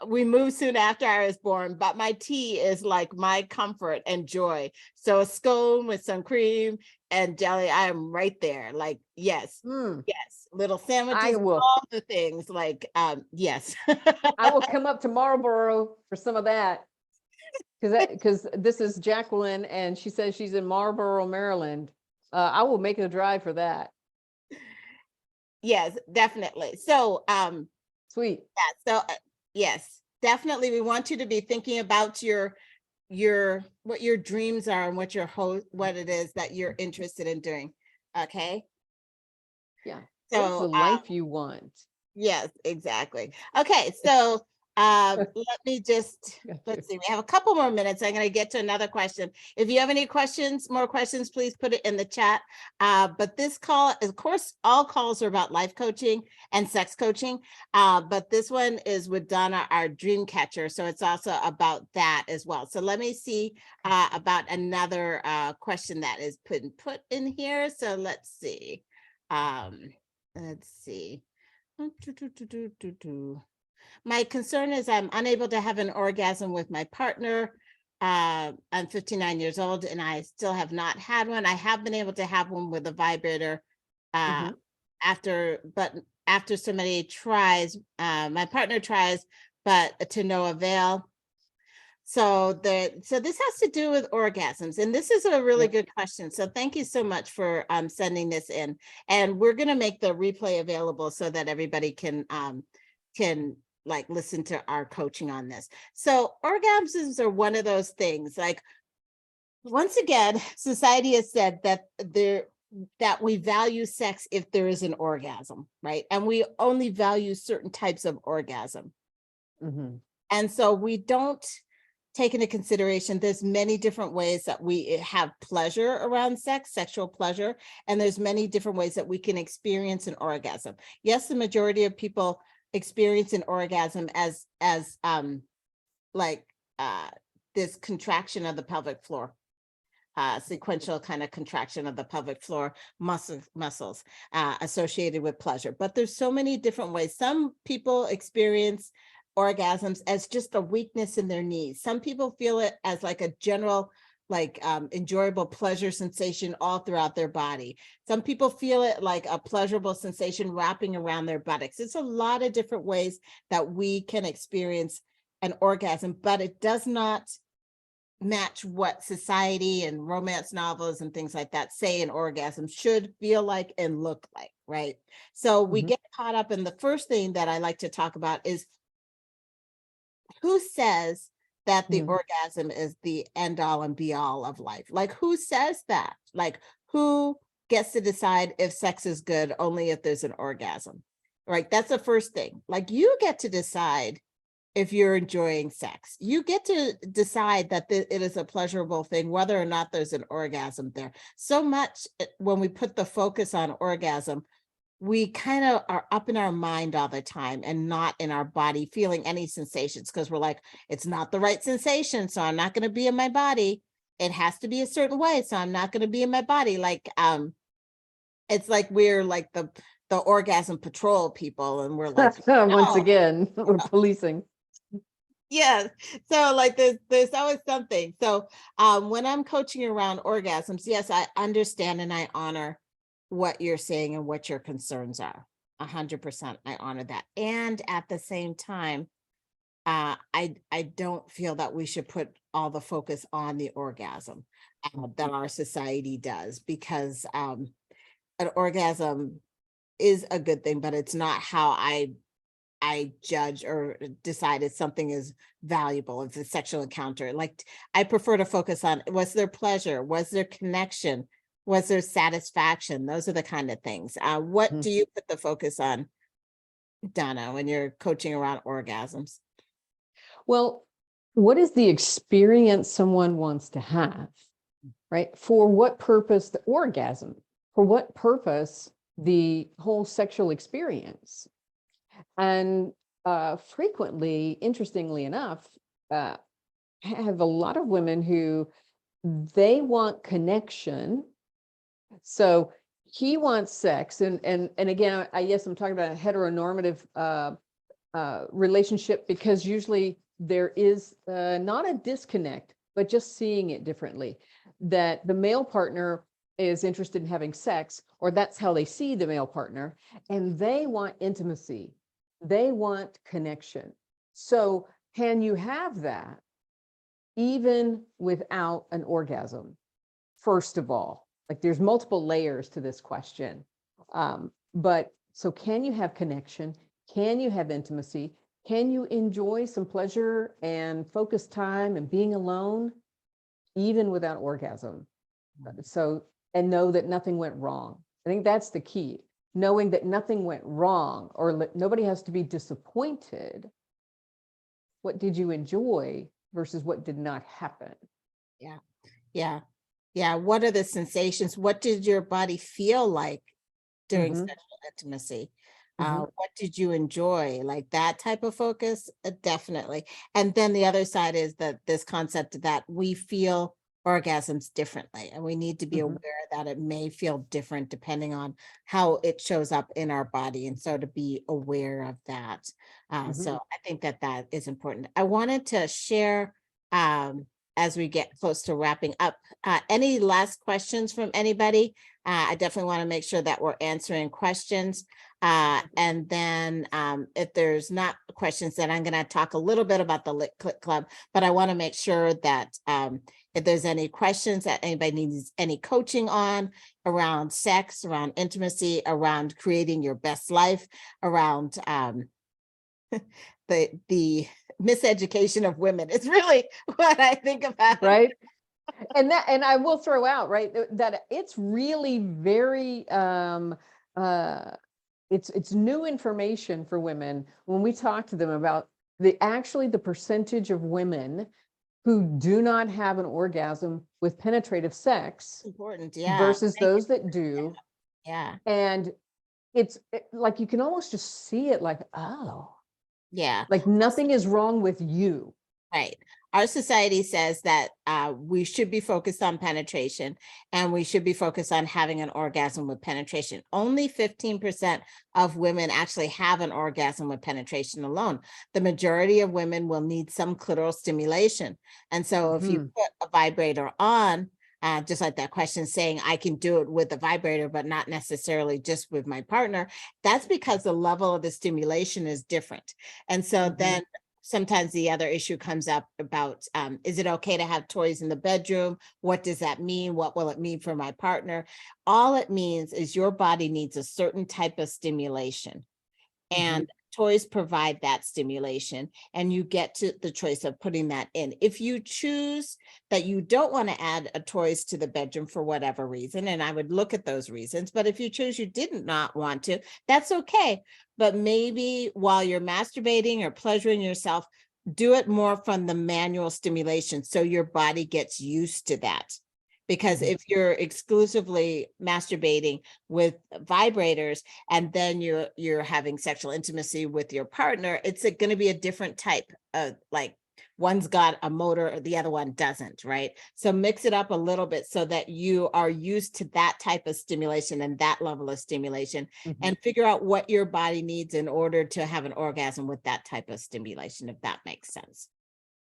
We moved soon after I was born, but my tea is like my comfort and joy. So a scone with some cream and jelly, I am right there. Like, yes, yes. Little sandwiches, all the things like, yes. I will come up to Marlboro for some of that. Because this is Jacqueline and she says she's in Marlboro, Maryland. I will make a drive for that. Yes, definitely. So, sweet. Yeah. So, yes, definitely. We want you to be thinking about what your dreams are and what it is that you're interested in doing. Okay. Yeah. So what's the life you want? Yes, exactly. Okay. So, let me just, let's see, we have a couple more minutes. I'm going to get to another question. If you have any more questions, please put it in the chat. But this call, of course, all calls are about life coaching and sex coaching. But this one is with Donna, our dream catcher. So it's also about that as well. So let me see about another question that is put in here. So let's see. Let's see. My concern is I'm unable to have an orgasm with my partner. I'm 59 years old and I still have not had one. I have been able to have one with a vibrator after so many tries. My partner tries, but to no avail. So this has to do with orgasms, and this is a really good question. So thank you so much for sending this in, and we're going to make the replay available so that everybody can like listen to our coaching on this. So orgasms are one of those things. Like once again, society has said that we value sex if there is an orgasm, right? And we only value certain types of orgasm, and so we don't take into consideration there's many different ways that we have pleasure around sex, sexual pleasure, and there's many different ways that we can experience an orgasm. Yes, the majority of people experience an orgasm as this contraction of the pelvic floor, sequential kind of contraction of the pelvic floor muscles associated with pleasure. But there's so many different ways. Some people experience orgasms as just a weakness in their knees. Some people feel it as like a general like enjoyable pleasure sensation all throughout their body. Some people feel it like a pleasurable sensation wrapping around their buttocks. It's a lot of different ways that we can experience an orgasm, but it does not match what society and romance novels and things like that say an orgasm should feel like and look like, right? So we Mhm. get caught up in the first thing that I like to talk about is who says that the Mhm. orgasm is the end all and be all of life? Like, who says that? Like, who gets to decide if sex is good only if there's an orgasm? Right? That's the first thing. Like, you get to decide if you're enjoying sex. You get to decide that it is a pleasurable thing, whether or not there's an orgasm there. So much when we put the focus on orgasm, we kind of are up in our mind all the time and not in our body feeling any sensations because we're like, it's not the right sensation, so I'm not going to be in my body. It has to be a certain way, so I'm not going to be in my body. Like, it's like we're like the orgasm patrol people, and we're like, Once no. again, we're policing. Yeah. So like there's always something. So when I'm coaching around orgasms, yes, I understand and I honor what you're saying and what your concerns are. 100%. I honor that. And at the same time, I don't feel that we should put all the focus on the orgasm that our society does, because an orgasm is a good thing, but it's not how I judge or decide if something is valuable, if it's a sexual encounter. Like, I prefer to focus on, was there pleasure? Was there connection? Was there satisfaction? Those are the kind of things. What Mhm. do you put the focus on, Donna, when you're coaching around orgasms? Well, what is the experience someone wants to have, right? For what purpose the orgasm? For what purpose the whole sexual experience? And frequently, interestingly enough, uh, have a lot of women who they want connection. So he wants sex, and again, yes, I'm talking about a heteronormative relationship, because usually there is not a disconnect, but just seeing it differently. That the male partner is interested in having sex, or that's how they see the male partner, and they want intimacy, they want connection. So, can you have that even without an orgasm? First of all, like, there's multiple layers to this question. But so, can you have connection? Can you have intimacy? Can you enjoy some pleasure and focus time and being alone, even without orgasm? So, and know that nothing went wrong. I think that's the key. Knowing that nothing went wrong, or nobody has to be disappointed. What did you enjoy versus what did not happen? Yeah. Yeah. Yeah. What are the sensations? What did your body feel like during Mm-hmm. sexual intimacy? Mm-hmm. What did you enjoy? Like that type of focus? Definitely. And then the other side is that this concept that we feel orgasms differently, and we need to be Mm-hmm. aware that it may feel different depending on how it shows up in our body. And so to be aware of that. Mm-hmm. So I think that that is important. I wanted to share, as we get close to wrapping up, any last questions from anybody? I definitely want to make sure that we're answering questions. And then if there's not questions, then I'm going to talk a little bit about the Lit Clit Club, but I want to make sure that if there's any questions that anybody needs any coaching on around sex, around intimacy, around creating your best life, around the miseducation of women. It's really what I think about. Right. And I will throw out, right, that it's really very uh it's new information for women when we talk to them about the percentage of women who do not have an orgasm with penetrative sex Important. Yeah. versus Thank you. those that do. Yeah. And like, you can almost just see it, like, oh, Yeah. like nothing is wrong with you. Right. Our society says that we should be focused on penetration, and we should be focused on having an orgasm with penetration. Only 15% of women actually have an orgasm with penetration alone. The majority of women will need some clitoral stimulation. And so if you Mhm. put a vibrator on, just like that question saying I can do it with the vibrator, but not necessarily just with my partner, that's because the level of the stimulation is different. And so then sometimes the other issue comes up about, is it okay to have toys in the bedroom? What does that mean? What will it mean for my partner? All it means is your body needs a certain type of stimulation. And toys provide that stimulation, and you get to the choice of putting that in. If you choose that you don't want to add a toys to the bedroom for whatever reason, and I would look at those reasons, but if you choose you didn't not want to, that's okay. But maybe while you're masturbating or pleasuring yourself, do it more from the manual stimulation so your body gets used to that. Because if you're exclusively masturbating with vibrators and then you're having sexual intimacy with your partner, it's going to be a different type of, like, one's got a motor or the other one doesn't, right? So mix it up a little bit so that you are used to that type of stimulation and that level of stimulation, and figure out what your body needs in order to have an orgasm with that type of stimulation, if that makes sense.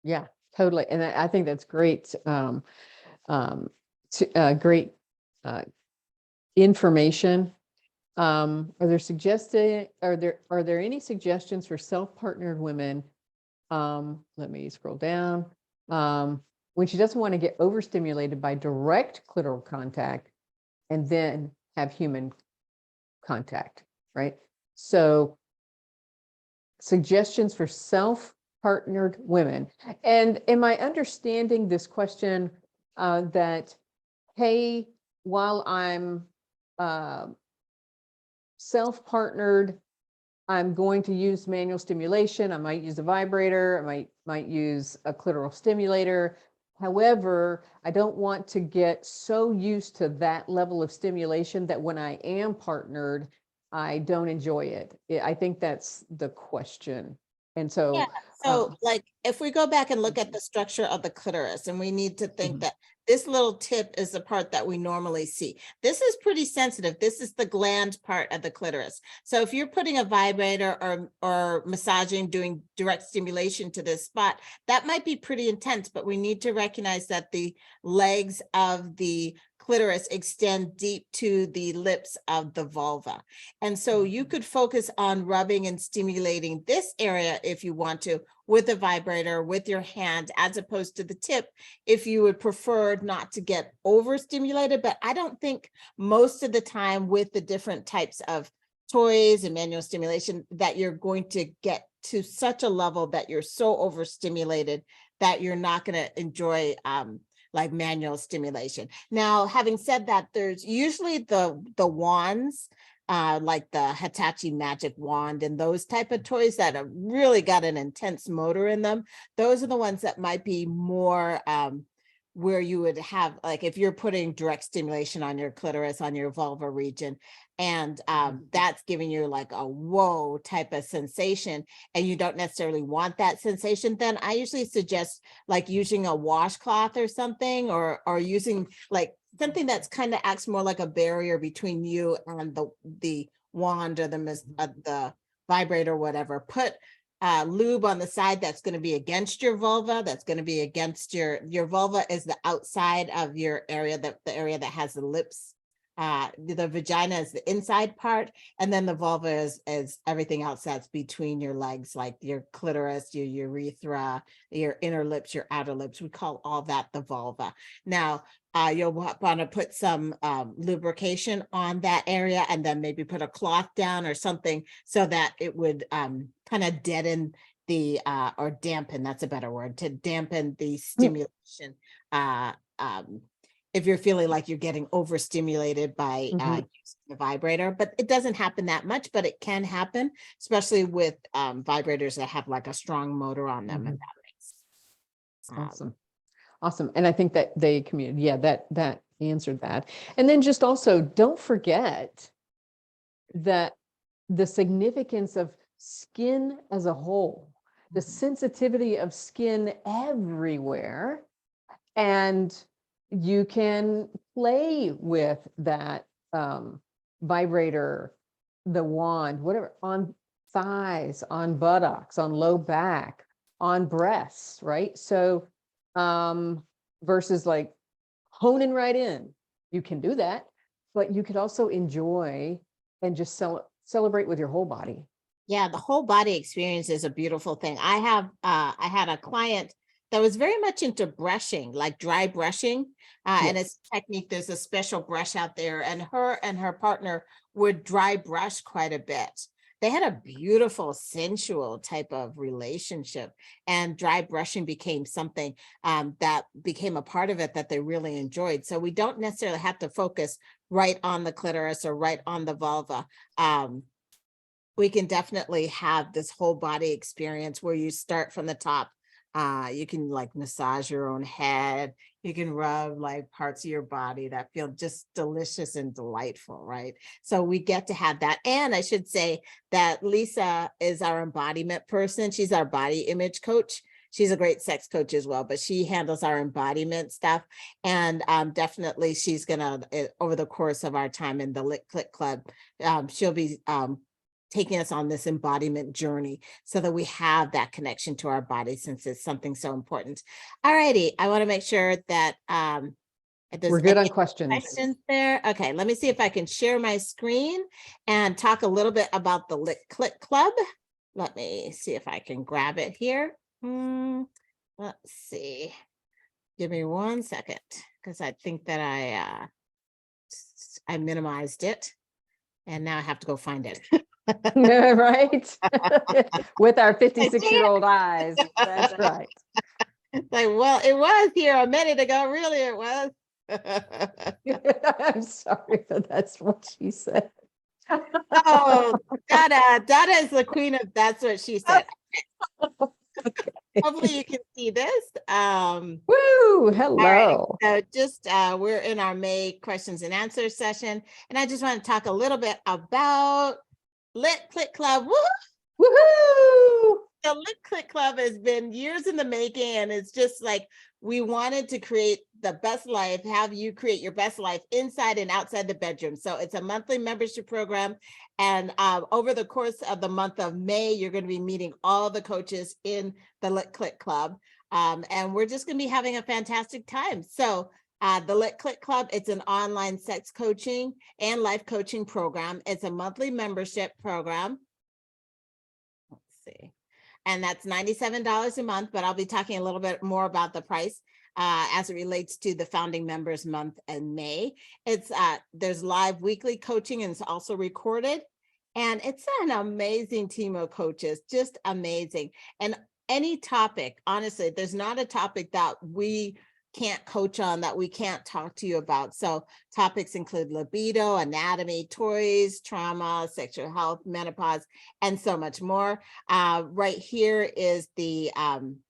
Yeah, totally. And I think that's great. Great information. Are there any suggestions for self-partnered women? Let me scroll down. When she doesn't want to get overstimulated by direct clitoral contact and then have human contact, right? So suggestions for self-partnered women. And am I understanding this question that, hey, while I'm self-partnered, I'm going to use manual stimulation. I might use a vibrator. I might use a clitoral stimulator. However, I don't want to get so used to that level of stimulation that when I am partnered, I don't enjoy it. I think that's the question. And so, Yeah. So like if we go back and look at the structure of the clitoris, and we need to think that this little tip is the part that we normally see. This is pretty sensitive. This is the gland part of the clitoris. So if you're putting a vibrator or massaging, doing direct stimulation to this spot, that might be pretty intense, but we need to recognize that the legs of the clitoris extend deep to the lips of the vulva. And so you could focus on rubbing and stimulating this area if you want to, with a vibrator, with your hand, as opposed to the tip, if you would prefer not to get overstimulated. But I don't think most of the time with the different types of toys and manual stimulation that you're going to get to such a level that you're so overstimulated that you're not going to enjoy like manual stimulation. Now, having said that, there's usually the wands, like the Hitachi magic wand and those type of toys that have really got an intense motor in them. Those are the ones that might be more where you would have, like, if you're putting direct stimulation on your clitoris, on your vulva region, and that's giving you like a whoa type of sensation, and you don't necessarily want that sensation, then I usually suggest like using a washcloth or something, or using like something that's kind of acts more like a barrier between you and the wand or the vibrator or whatever. Put lube on the side that's going to be against your vulva, that's going to be against your vulva is the outside of your area, the area that has the lips. The vagina is the inside part, and then the vulva is everything else that's between your legs, like your clitoris, your urethra, your inner lips, your outer lips. We call all that the vulva. Now, you'll want to put some lubrication on that area, and then maybe put a cloth down or something so that it would kind of deaden the or dampen, that's a better word, to dampen the stimulation. If you're feeling like you're getting overstimulated by using the vibrator, but it doesn't happen that much, but it can happen, especially with vibrators that have like a strong motor on them. And that makes Awesome. And I think that they communicated, yeah, that answered that. And then just also don't forget that the significance of skin as a whole, the sensitivity of skin everywhere, and you can play with that vibrator, the wand, whatever, on thighs, on buttocks, on low back, on breasts, right? So versus like honing right in. You can do that, but you could also enjoy and just celebrate with your whole body. Yeah, the whole body experience is a beautiful thing. I had a client that was very much into brushing, like dry brushing. And it's a technique, there's a special brush out there, and her partner would dry brush quite a bit. They had a beautiful, sensual type of relationship, and dry brushing became something that became a part of it that they really enjoyed. So we don't necessarily have to focus right on the clitoris or right on the vulva. We can definitely have this whole body experience where you start from the top. You can like massage your own head. You can rub like parts of your body that feel just delicious and delightful, right? So we get to have that. And I should say that Lisa is our embodiment person. She's our body image coach. She's a great sex coach as well, but she handles our embodiment stuff. And definitely she's gonna, over the course of our time in the Lit Clit Club, she'll be taking us on this embodiment journey so that we have that connection to our body, since it's something so important. All righty. I want to make sure that We're good on questions. there. Okay, let me see if I can share my screen and talk a little bit about the Lit Clit Club. Let me see if I can grab it here. Let's see. Give me 1 second, because I think that I minimized it, and now I have to go find it. Right? With our 56-year-old eyes. That's right. Like, well, it was here a minute ago. Really, it was. I'm sorry, but that's what she said. Oh, Donna is the queen of that's what she said. Okay. Hopefully you can see this. Woo, hello. So just we're in our May questions and answers session, and I just want to talk a little bit about Lit Clit Club. Woo! Woohoo! The Lit Clit Club has been years in the making, and it's just like we wanted to create the best life, have you create your best life inside and outside the bedroom. So it's a monthly membership program, and over the course of the month of May, you're going to be meeting all the coaches in the Lit Clit Club, and we're just going to be having a fantastic time. So the Lit Clit Club, it's an online sex coaching and life coaching program. It's a monthly membership program. Let's see. And that's $97 a month, but I'll be talking a little bit more about the price as it relates to the founding members month in May. It's there's live weekly coaching, and it's also recorded. And it's an amazing team of coaches, just amazing. And any topic, honestly, there's not a topic that we can't coach on, that we can't talk to you about. So topics include libido, anatomy, toys, trauma, sexual health, menopause, and so much more. Right here is the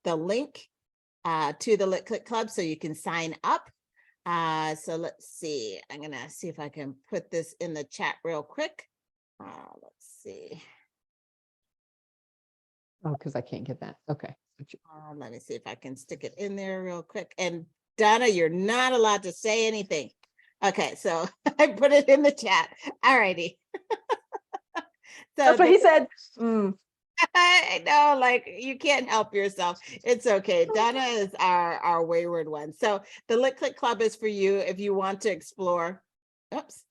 link to the Lit Clit Club, so you can sign up. So let's see. I'm gonna see if I can put this in the chat real quick. Let's see. Oh, because I can't get that. Okay. Let me see if I can stick it in there real quick. And Donna, you're not allowed to say anything. Okay, so I put it in the chat. All righty. That's what he said. I know, like, you can't help yourself. It's okay. Donna is our wayward one. So the Lit Clit Club is for you if you want to explore. Oops.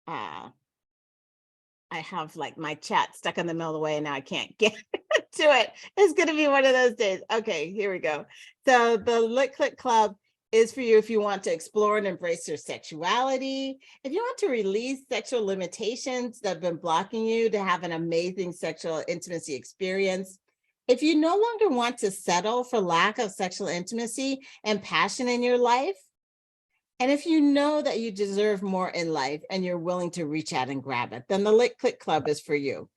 I have like my chat stuck in the middle of the way, and now I can't get to it. It's going to be one of those days. Okay, here we go. So the Lit Clit Club is for you if you want to explore and embrace your sexuality, if you want to release sexual limitations that have been blocking you to have an amazing sexual intimacy experience, if you no longer want to settle for lack of sexual intimacy and passion in your life, and if you know that you deserve more in life and you're willing to reach out and grab it, then the Lit Clit Club is for you.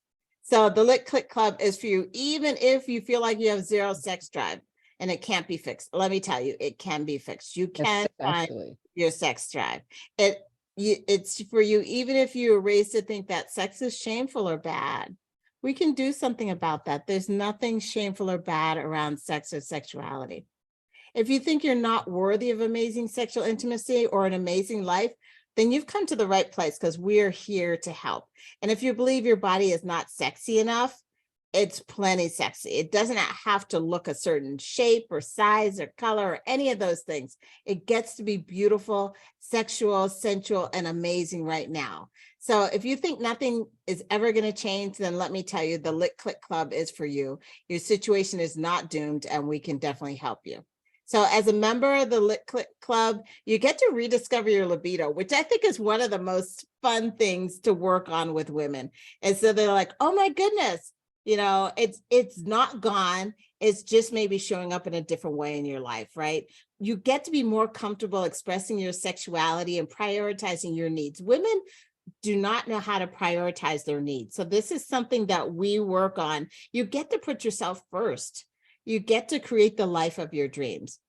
So the Lit Clit Club is for you, even if you feel like you have zero sex drive and it can't be fixed. Let me tell you, it can be fixed. You can find your sex drive. It's for you, even if you were raised to think that sex is shameful or bad. We can do something about that. There's nothing shameful or bad around sex or sexuality. If you think you're not worthy of amazing sexual intimacy or an amazing life, then you've come to the right place, because we're here to help. And if you believe your body is not sexy enough, it's plenty sexy. It doesn't have to look a certain shape or size or color or any of those things. It gets to be beautiful, sexual, sensual, and amazing right now. So if you think nothing is ever going to change, then let me tell you, the Lit Clit Club is for you. Your situation is not doomed, and we can definitely help you. So as a member of the Lit Clit Club, you get to rediscover your libido, which I think is one of the most fun things to work on with women. And so they're like, oh my goodness, it's not gone. It's just maybe showing up in a different way in your life, right? You get to be more comfortable expressing your sexuality and prioritizing your needs. Women do not know how to prioritize their needs. So this is something that we work on. You get to put yourself first. You get to create the life of your dreams.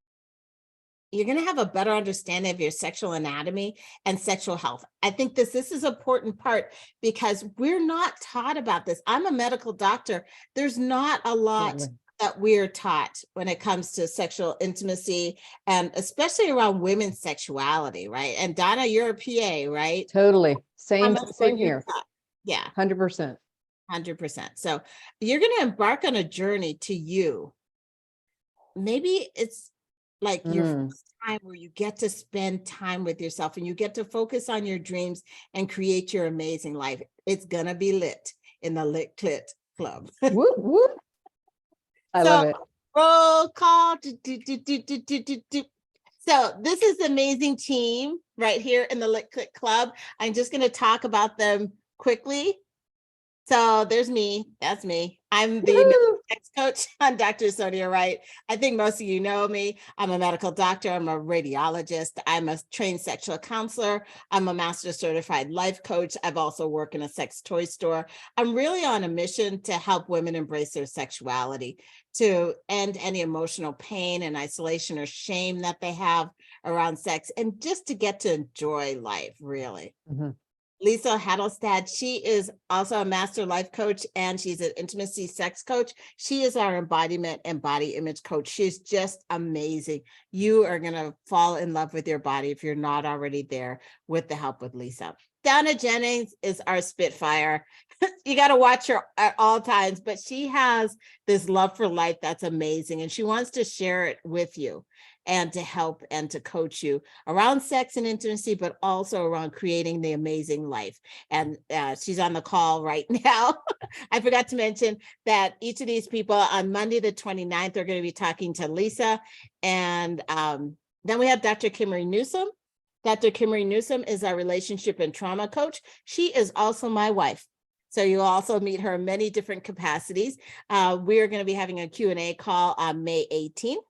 You're going to have a better understanding of your sexual anatomy and sexual health. I think this is an important part because we're not taught about this. I'm a medical doctor. There's not a lot that we're taught when it comes to sexual intimacy, and especially around women's sexuality, right? And Donna, you're a PA, right? Totally. Same you here. taught? Yeah. 100%. 100%. So you're going to embark on a journey to you. Maybe it's like your first time where you get to spend time with yourself and you get to focus on your dreams and create your amazing life. It's gonna be lit in the Lit Clit Club. Whoop, whoop. I love it. Roll call. So this is the amazing team right here in the Lit Clit Club. I'm just going to talk about them quickly. So there's me. That's me. I'm the sex coach. I'm Dr. Sonia, right? I think most of you know me. I'm a medical doctor. I'm a radiologist. I'm a trained sexual counselor. I'm a master certified life coach. I've also worked in a sex toy store. I'm really on a mission to help women embrace their sexuality, to end any emotional pain and isolation or shame that they have around sex, and just to get to enjoy life, really. Lisa Hadelstad, she is also a master life coach, and she's an intimacy sex coach. She is our embodiment and body image coach. She's just amazing. You are going to fall in love with your body if you're not already there with the help with Lisa. Donna Jennings is our Spitfire. You got to watch her at all times, but she has this love for life that's amazing, and she wants to share it with you and to help and to coach you around sex and intimacy, but also around creating the amazing life. And she's on the call right now. I forgot to mention that each of these people on Monday, the 29th, are going to be talking to Lisa. And then we have Dr. Kimmery Newsom. Dr. Kimmery Newsom is our relationship and trauma coach. She is also my wife. So you'll also meet her in many different capacities. We are going to be having a Q&A call on May 18th.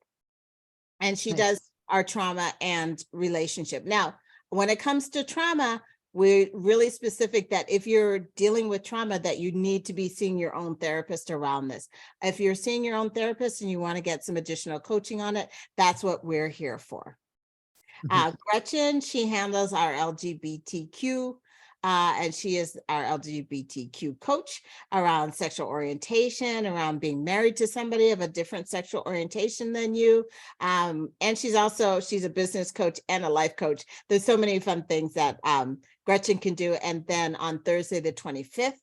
And she does our trauma and relationship. Now, when it comes to trauma, we're really specific that if you're dealing with trauma, that you need to be seeing your own therapist around this. If you're seeing your own therapist and you want to get some additional coaching on it, that's what we're here for. Gretchen, she handles our LGBTQ, and she is our LGBTQ coach around sexual orientation, around being married to somebody of a different sexual orientation than you. And she's a business coach and a life coach. There's so many fun things that Gretchen can do. And then on Thursday, the 25th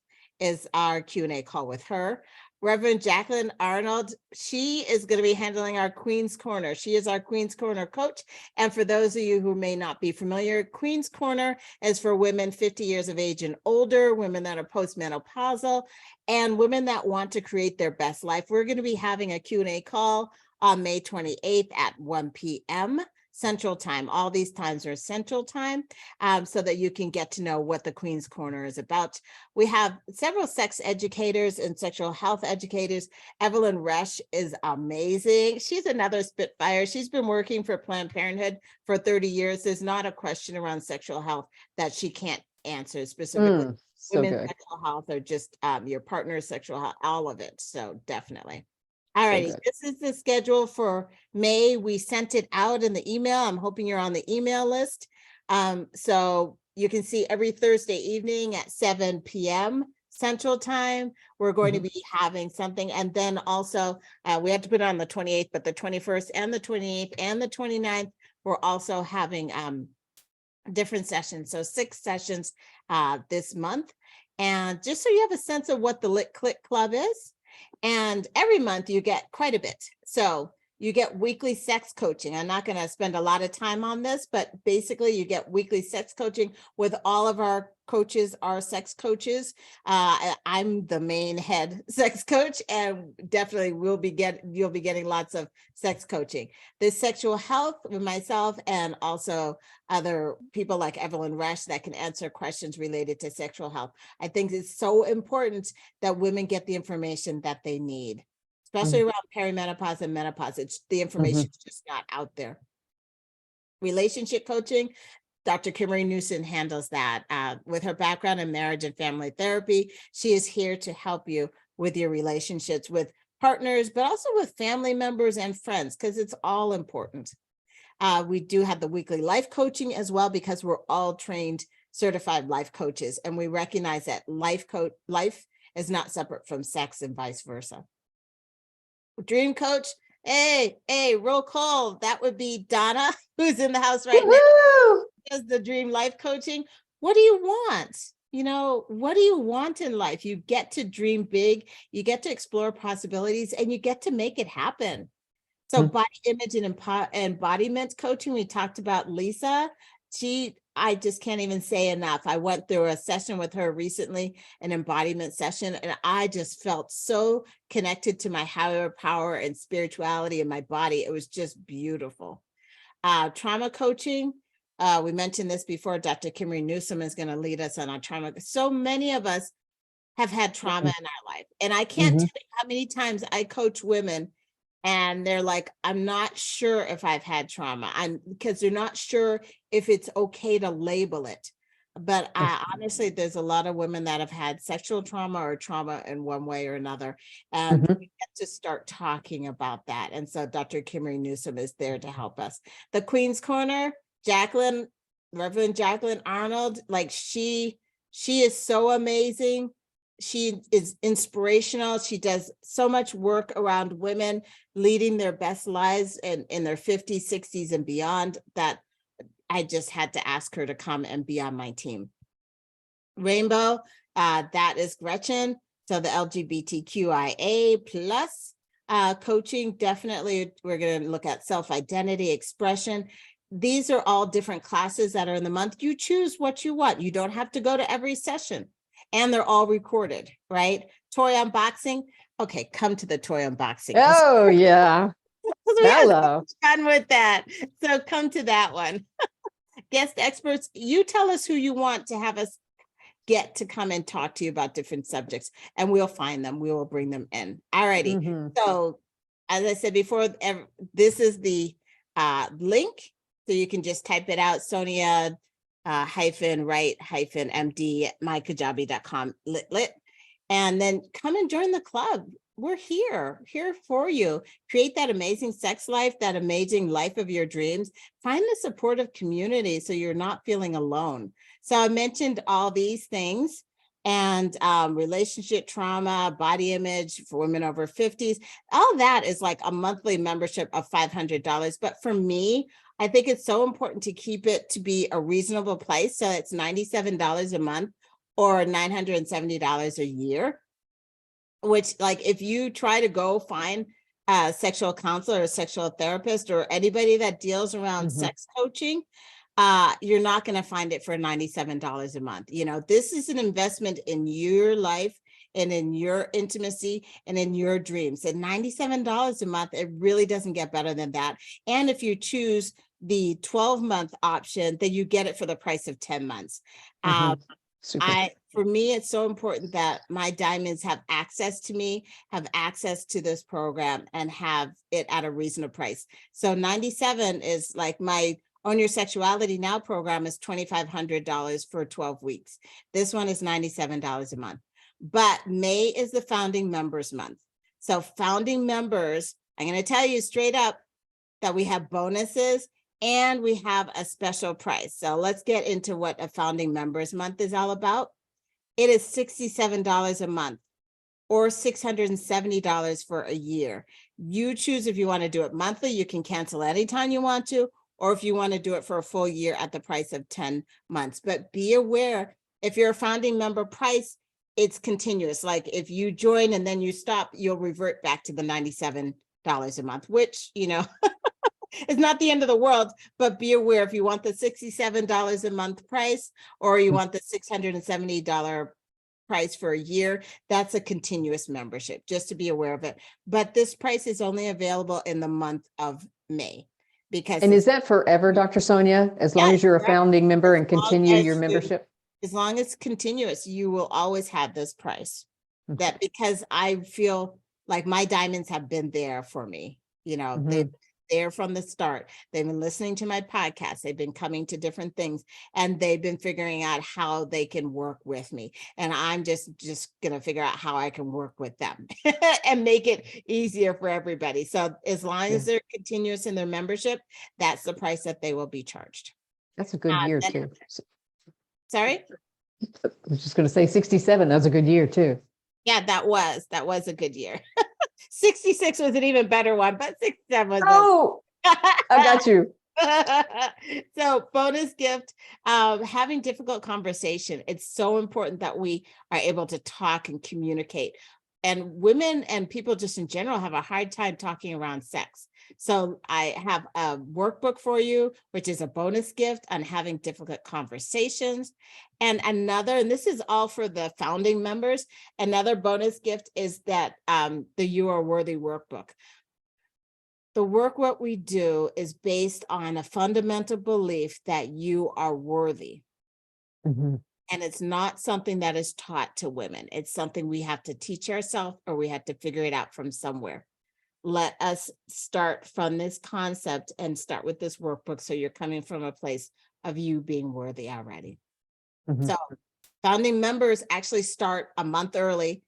is our Q&A call with her. Reverend Jacqueline Arnold, she is going to be handling our Queen's Corner. She is our Queen's Corner coach. And for those of you who may not be familiar, Queen's Corner is for women 50 years of age and older, women that are postmenopausal, and women that want to create their best life. We're going to be having a Q&A call on May 28th at 1 p.m. Central Time. All these times are Central Time, so that you can get to know what the Queen's Corner is about. We have several sex educators and sexual health educators. Evelyn Resch is amazing. She's another Spitfire. She's been working for Planned Parenthood for 30 years. There's not a question around sexual health that she can't answer, specifically women's sexual health or just your partner's sexual health, all of it. So definitely. All righty, this is the schedule for May. We sent it out in the email. I'm hoping you're on the email list. So you can see every Thursday evening at 7 p.m. Central Time, we're going to be having something. And then also, we have to put it on the 28th, but the 21st and the 28th and the 29th, we're also having different sessions. So 6 sessions this month. And just so you have a sense of what the Lit Clit Club is, And every month you get quite a bit. So you get weekly sex coaching. I'm not going to spend a lot of time on this, but basically you get weekly sex coaching with all of our coaches, our sex coaches. I'm the main head sex coach, and definitely you'll be getting lots of sex coaching. There's sexual health with myself and also other people like Evelyn Resch that can answer questions related to sexual health. I think it's so important that women get the information that they need, especially around perimenopause and menopause. The information is just not out there. Relationship coaching, Dr. Kimberly Newsom handles that. With her background in marriage and family therapy, she is here to help you with your relationships with partners, but also with family members and friends, because it's all important. We do have the weekly life coaching as well, because we're all trained, certified life coaches, and we recognize that life is not separate from sex and vice versa. Dream coach, hey, roll call. That would be Donna, who's in the house right now. Does the dream life coaching. What do you want? What do you want in life? You get to dream big, you get to explore possibilities, and you get to make it happen. So body image and embodiment coaching, we talked about Lisa. I just can't even say enough. I went through a session with her recently, an embodiment session, and I just felt so connected to my higher power and spirituality in my body. It was just beautiful. Trauma coaching, we mentioned this before. Dr. Kimberly Newsom is going to lead us on our trauma. So many of us have had trauma in our life, and I can't tell you how many times I coach women and they're like, I'm not sure if I've had trauma. Because they're not sure if it's okay to label it. But honestly, there's a lot of women that have had sexual trauma or trauma in one way or another. And we get to start talking about that. And so Dr. Kimberly Newsom is there to help us. The Queen's Corner, Reverend Jacqueline Arnold, like she is so amazing. She is inspirational. She does so much work around women leading their best lives in their 50s, 60s, and beyond, that I just had to ask her to come and be on my team. Rainbow, that is Gretchen. So the LGBTQIA plus coaching, definitely we're going to look at self-identity, expression. These are all different classes that are in the month. You choose what you want. You don't have to go to every session. And they're all recorded, right? Toy unboxing. Okay, come to the toy unboxing. Oh, yeah. We have so much fun with that. So come to that one. Guest experts, you tell us who you want to have us get to come and talk to you about different subjects, and we'll find them. We will bring them in. All righty. So as I said before, this is the link. So you can just type it out, Sonia -right-md mykajabi.com lit, and then come and join the club. We're here for you. Create that amazing sex life, that amazing life of your dreams. Find the supportive community so you're not feeling alone. So I mentioned all these things, and relationship trauma, body image for women over 50s, all that is like a monthly membership of $500. But for me, I think it's so important to keep it to be a reasonable price. So it's $97 a month or $970 a year, which, like, if you try to go find a sexual counselor or a sexual therapist or anybody that deals around sex coaching, you're not going to find it for $97 a month. This is an investment in your life and in your intimacy and in your dreams. And $97 a month, it really doesn't get better than that. And if you choose the 12-month option, then you get it for the price of 10 months. For me, it's so important that my diamonds have access to me, have access to this program, and have it at a reasonable price. So $97 is like my Own Your Sexuality Now program is $2,500 for 12 weeks. This one is $97 a month. But May is the founding members month. So founding members, I'm going to tell you straight up that we have bonuses and we have a special price. So let's get into what a founding members month is all about. It is $67 a month or $670 for a year. You choose if you want to do it monthly. You can cancel anytime you want to, or if you want to do it for a full year at the price of 10 months. But be aware, if you're a founding member price, it's continuous. Like if you join and then you stop, you'll revert back to the $97 a month, which, you know, is not the end of the world, but be aware if you want the $67 a month price, or you want the $670 price for a year, that's a continuous membership, just to be aware of it. But this price is only available in the month of May. Because And is that forever, Dr. Sonia? As long Yeah, as you're a forever. founding member and As long continue as your you- membership? As long as continuous, you will always have this price. Okay. That because I feel like my diamonds have been there for me. You know, they've been there from the start. They've been listening to my podcast. They've been coming to different things, and they've been figuring out how they can work with me. And I'm just gonna figure out how I can work with them and make it easier for everybody. So as long as they're continuous in their membership, that's the price that they will be charged. That's a good year then- too. Sorry? I was just going to say 67. That's a good year too. Yeah, that was a good year. 66 was an even better one, but 67 was Oh, I got you. So bonus gift, having difficult conversation. It's so important that we are able to talk and communicate. And women and people just in general have a hard time talking around sex. So I have a workbook for you, which is a bonus gift on having difficult conversations. And this is all for the founding members. Another bonus gift is that the You Are Worthy workbook. The work what we do is based on a fundamental belief that you are worthy. Mhm. And it's not something that is taught to women. It's something we have to teach ourselves, or we have to figure it out from somewhere. Let us start from this concept and start with this workbook, so you're coming from a place of you being worthy already. Mhm. So founding members actually start a month early.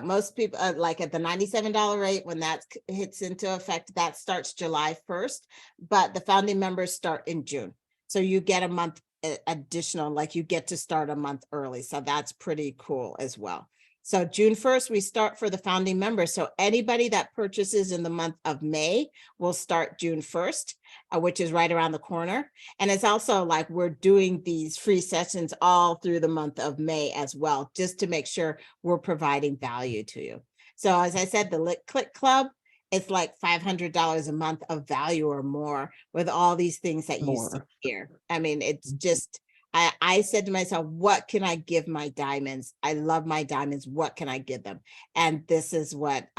Most people like at the $97 rate, when that hits into effect, that starts July 1st, but the founding members start in June. So you get a month additional, like you get to start a month early. So that's pretty cool as well. So June 1st, we start for the founding members. So anybody that purchases in the month of May will start June 1st, which is right around the corner. And it's also like we're doing these free sessions all through the month of May as well, just to make sure we're providing value to you. So as I said, the Lit Clit Club, it's like $500 a month of value or more with all these things that you see here. I mean, it's just, I said to myself, what can I give my diamonds? I love my diamonds. What can I give them? And this is what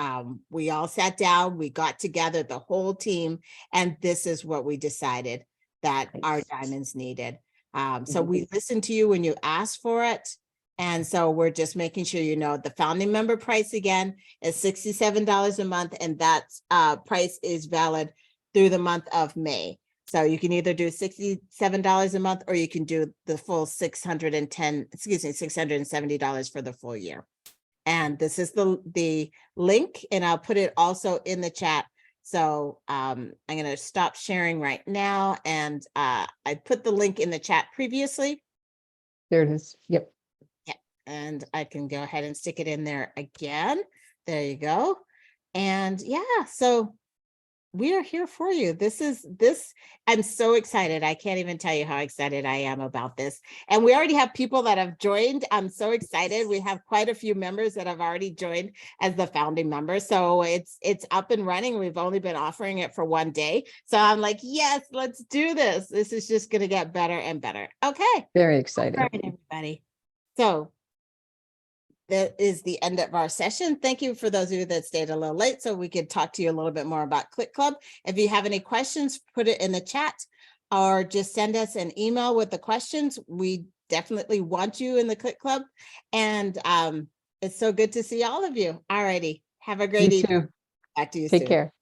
we all sat down, we got together, the whole team, and this is what we decided that our diamonds needed. So we listened to you when you asked for it. And so we're just making sure you know the founding member price again is $67 a month, and that price is valid through the month of May. So you can either do $67 a month, or you can do the full $670 for the full year. And this is the link, and I'll put it also in the chat. So I'm going to stop sharing right now, and I put the link in the chat previously. There it is. Yep. And I can go ahead and stick it in there again. There you go. And yeah, so we are here for you. I'm so excited. I can't even tell you how excited I am about this. And we already have people that have joined. I'm so excited. We have quite a few members that have already joined as the founding members. So it's up and running. We've only been offering it for one day. So I'm like, yes, let's do this. This is just going to get better and better. Okay. Very exciting. All right, everybody. So that is the end of our session. Thank you for those of you that stayed a little late so we could talk to you a little bit more about Clit Club. If you have any questions, put it in the chat, or just send us an email with the questions. We definitely want you in the Clit Club. And it's so good to see all of you. All righty. Have a great evening. Too. Back to you Take soon. care.